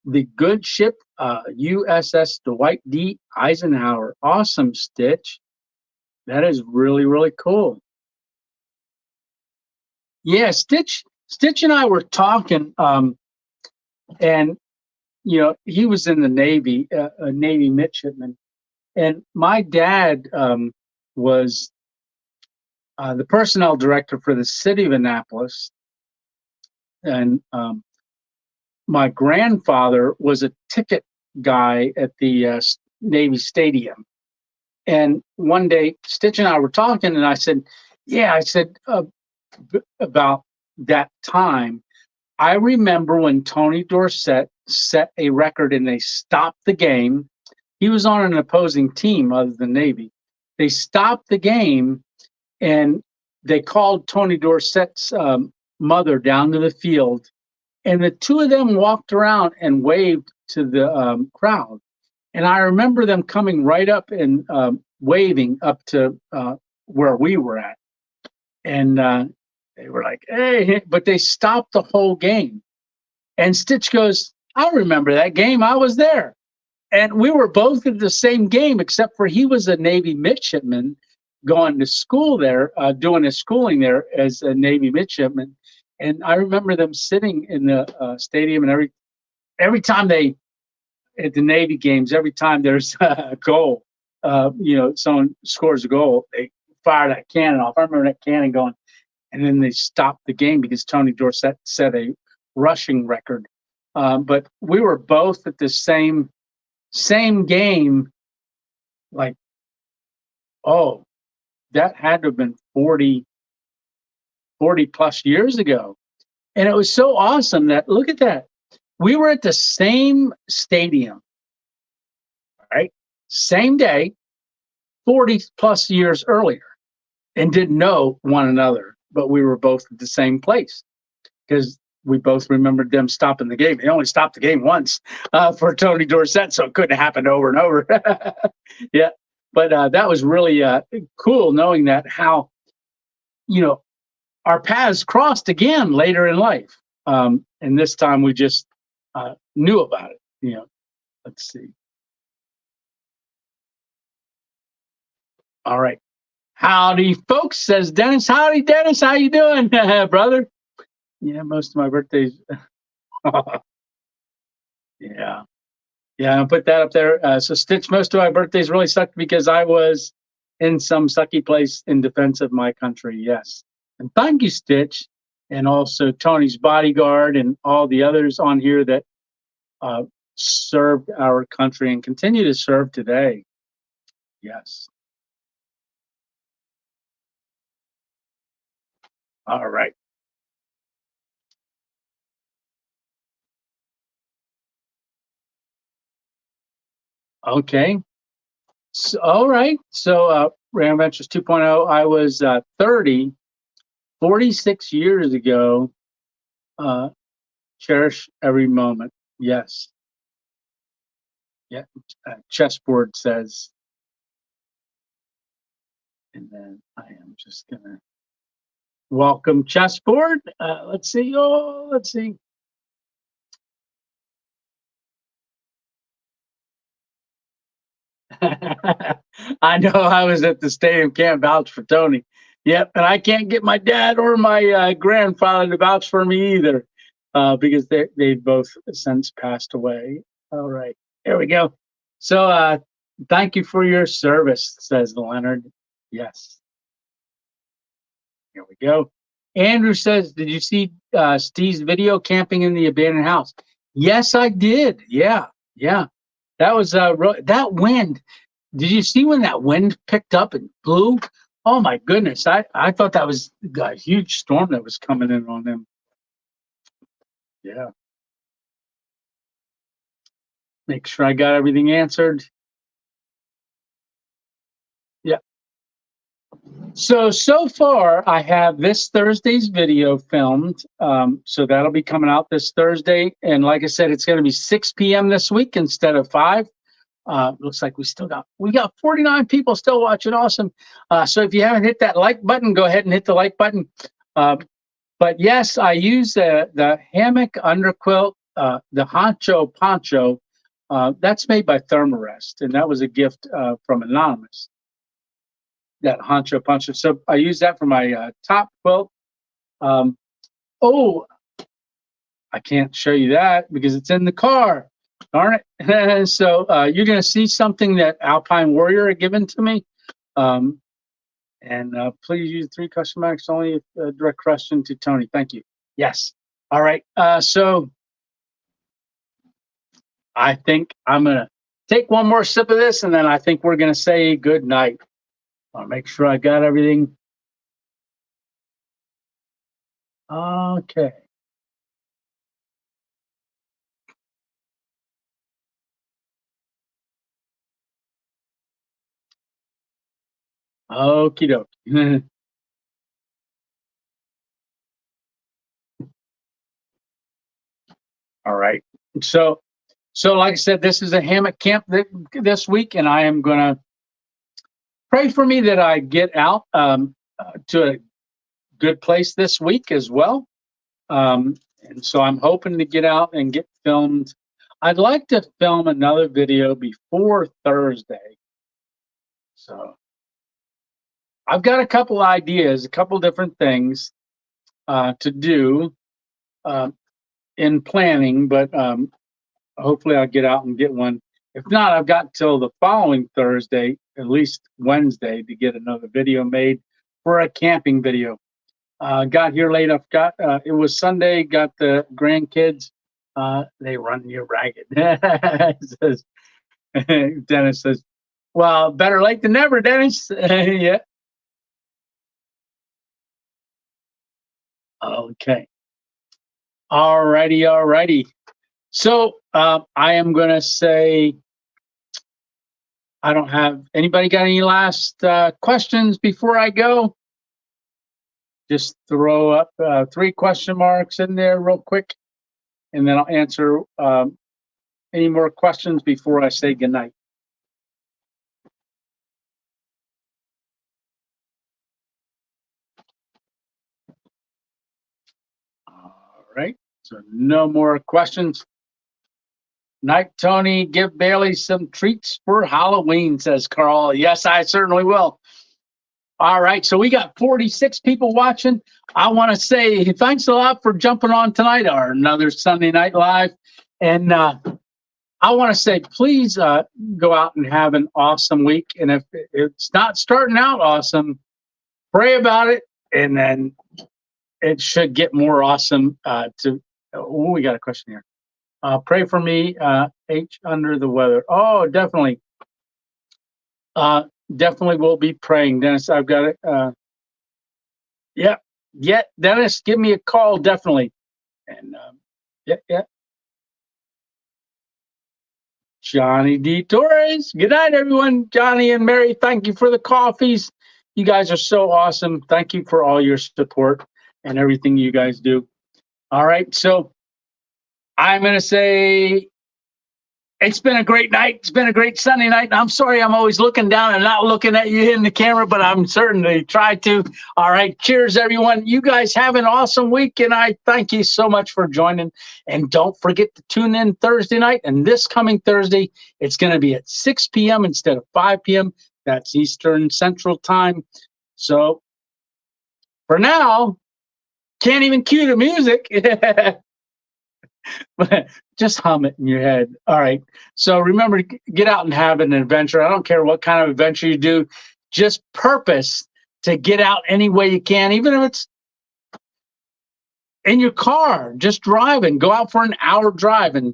the good ship USS Dwight D. Eisenhower. Awesome, Stitch. That is really, really cool. Yeah, Stitch and I were talking, and he was in the Navy, a Navy midshipman, and my dad was the personnel director for the city of Annapolis, and my grandfather was a ticket guy at the Navy Stadium. And one day, Stitch and I were talking, and I said, "Yeah," I said about that time. I remember when Tony Dorsett set a record and they stopped the game. He was on an opposing team other than Navy. They stopped the game and they called Tony Dorsett's mother down to the field. And the two of them walked around and waved to the crowd. And I remember them coming right up and waving up to where we were at. And they were like, hey, but they stopped the whole game. And Stitch goes, I remember that game. I was there. And we were both at the same game, except for he was a Navy midshipman going to school there, doing his schooling there as a Navy midshipman. And I remember them sitting in the stadium, and every time at the Navy games, every time there's a goal, someone scores a goal, they fire that cannon off. I remember that cannon going, and then they stopped the game because Tony Dorsett set a rushing record. But we were both at the same game. Like, oh, that had to have been 40 plus years ago. And it was so awesome that, look at that. We were at the same stadium, right? Same day, 40 plus years earlier, and didn't know one another, but we were both at the same place. because we both remembered them stopping the game. They only stopped the game once for Tony Dorsett, so it couldn't happen over and over. Yeah, but that was really cool knowing that how you know our paths crossed again later in life, and this time we just knew about it. Let's see. All right. Howdy, folks, says Dennis. Howdy, Dennis. How you doing, brother? Yeah, most of my birthdays. Yeah. Yeah, I'll put that up there. So, Stitch, most of my birthdays really sucked because I was in some sucky place in defense of my country. Yes. And thank you, Stitch. And also Tony's bodyguard and all the others on here that uh, served our country and continue to serve today. Yes. All right. Okay. So, all right. So, Ram Ventures 2.0, I was 30, 46 years ago. Uh, cherish every moment. Yes. Yeah. Chessboard says, and then I am just going to welcome Chessboard. Let's see. Oh, let's see. I know I was at the stadium, can't vouch for Tony. Yep, and I can't get my dad or my grandfather to vouch for me either, because they both since passed away. All right, here we go. So thank you for your service, says Leonard. Yes, here we go. Andrew says, did you see Steve's video camping in the abandoned house? Yes, I did. Yeah, yeah. That was that wind. Did you see when that wind picked up and blew? Oh my goodness. I thought that was a huge storm that was coming in on them. Yeah. Make sure I got everything answered. Yeah. So far I have this Thursday's video filmed. So that'll be coming out this Thursday. And like I said, it's going to be 6 p.m. this week instead of 5. Looks like we got 49 people still watching. Awesome. So if you haven't hit that like button, go ahead and hit the like button. But yes, I use the hammock underquilt, the Honcho Poncho. That's made by Thermarest, and that was a gift from Anonymous. That Honcho Poncho. So I use that for my top quilt. Um, oh, I can't show you that because it's in the car. Darn it. So you're going to see something that Alpine Warrior had given to me. And please use 3 custom marks only. Direct question to Tony. Thank you. Yes. All right. So I think I'm going to take one more sip of this, and then I think we're going to say good night. I'll make sure I got everything. Okay. Okie doke. All right. So, like I said, this is a hammock camp this week, and I am going to pray for me that I get out to a good place this week as well. And so I'm hoping to get out and get filmed. I'd like to film another video before Thursday. So I've got a couple ideas, a couple different things to do in planning, but hopefully I'll get out and get one. If not, I've got till the following Thursday, at least Wednesday, to get another video made for a camping video. Got here late. I've got it was Sunday. Got the grandkids. They run you ragged. Says, Dennis says, "Well, better late than never, Dennis." Yeah. Okay. All righty. All righty. So I am gonna say I don't have anybody got any last questions before I go. Just throw up 3 question marks in there real quick, and then I'll answer any more questions before I say goodnight. All right. So no more questions. Night, Tony. Give Bailey some treats for Halloween, says Carl. Yes, I certainly will. All right. So we got 46 people watching. I want to say thanks a lot for jumping on tonight, our another Sunday Night Live. And I want to say, please go out and have an awesome week. And if it's not starting out awesome, pray about it. And then it should get more awesome. We got a question here. Pray for me, H under the weather. Oh, definitely. Definitely will be praying, Dennis. I've got it. Yeah, Dennis, give me a call, definitely. And yeah. Johnny D. Torres. Good night, everyone. Johnny and Mary, thank you for the coffees. You guys are so awesome. Thank you for all your support and everything you guys do. All right, so I'm going to say it's been a great night. It's been a great Sunday night. I'm sorry I'm always looking down and not looking at you in the camera, but I'm certainly try to. All right. Cheers, everyone. You guys have an awesome week, and I thank you so much for joining. And don't forget to tune in Thursday night. And this coming Thursday, it's going to be at 6 p.m. instead of 5 p.m. That's Eastern Central Time. So for now, can't even cue the music. But just hum it in your head. All right. So remember, get out and have an adventure. I don't care what kind of adventure you do. Just purpose to get out any way you can, even if it's in your car, just driving. Go out for an hour drive and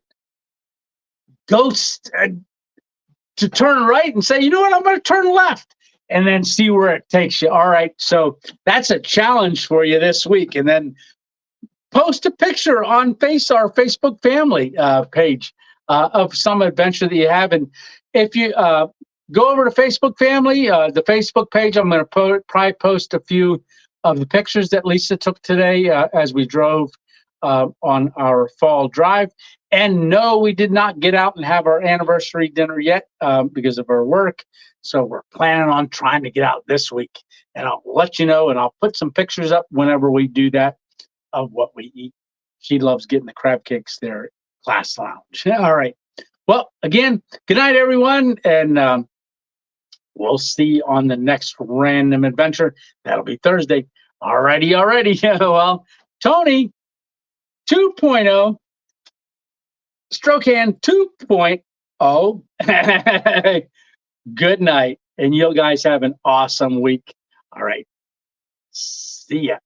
go to turn right and say, you know what, I'm going to turn left, and then see where it takes you. All right. So that's a challenge for you this week. And then post a picture on our Facebook family page of some adventure that you have. And if you go over to Facebook family, the Facebook page, I'm going to probably post a few of the pictures that Lisa took today as we drove on our fall drive. And no, we did not get out and have our anniversary dinner yet because of our work. So we're planning on trying to get out this week. And I'll let you know, and I'll put some pictures up whenever we do that of what we eat. She loves getting the crab cakes there at Class Lounge. All right. Well, again, good night, everyone. And we'll see you on the next random adventure. That'll be Thursday. Alrighty. Well, Tony 2.0, Stroke Hand 2.0. Good night. And you guys have an awesome week. All right. See ya.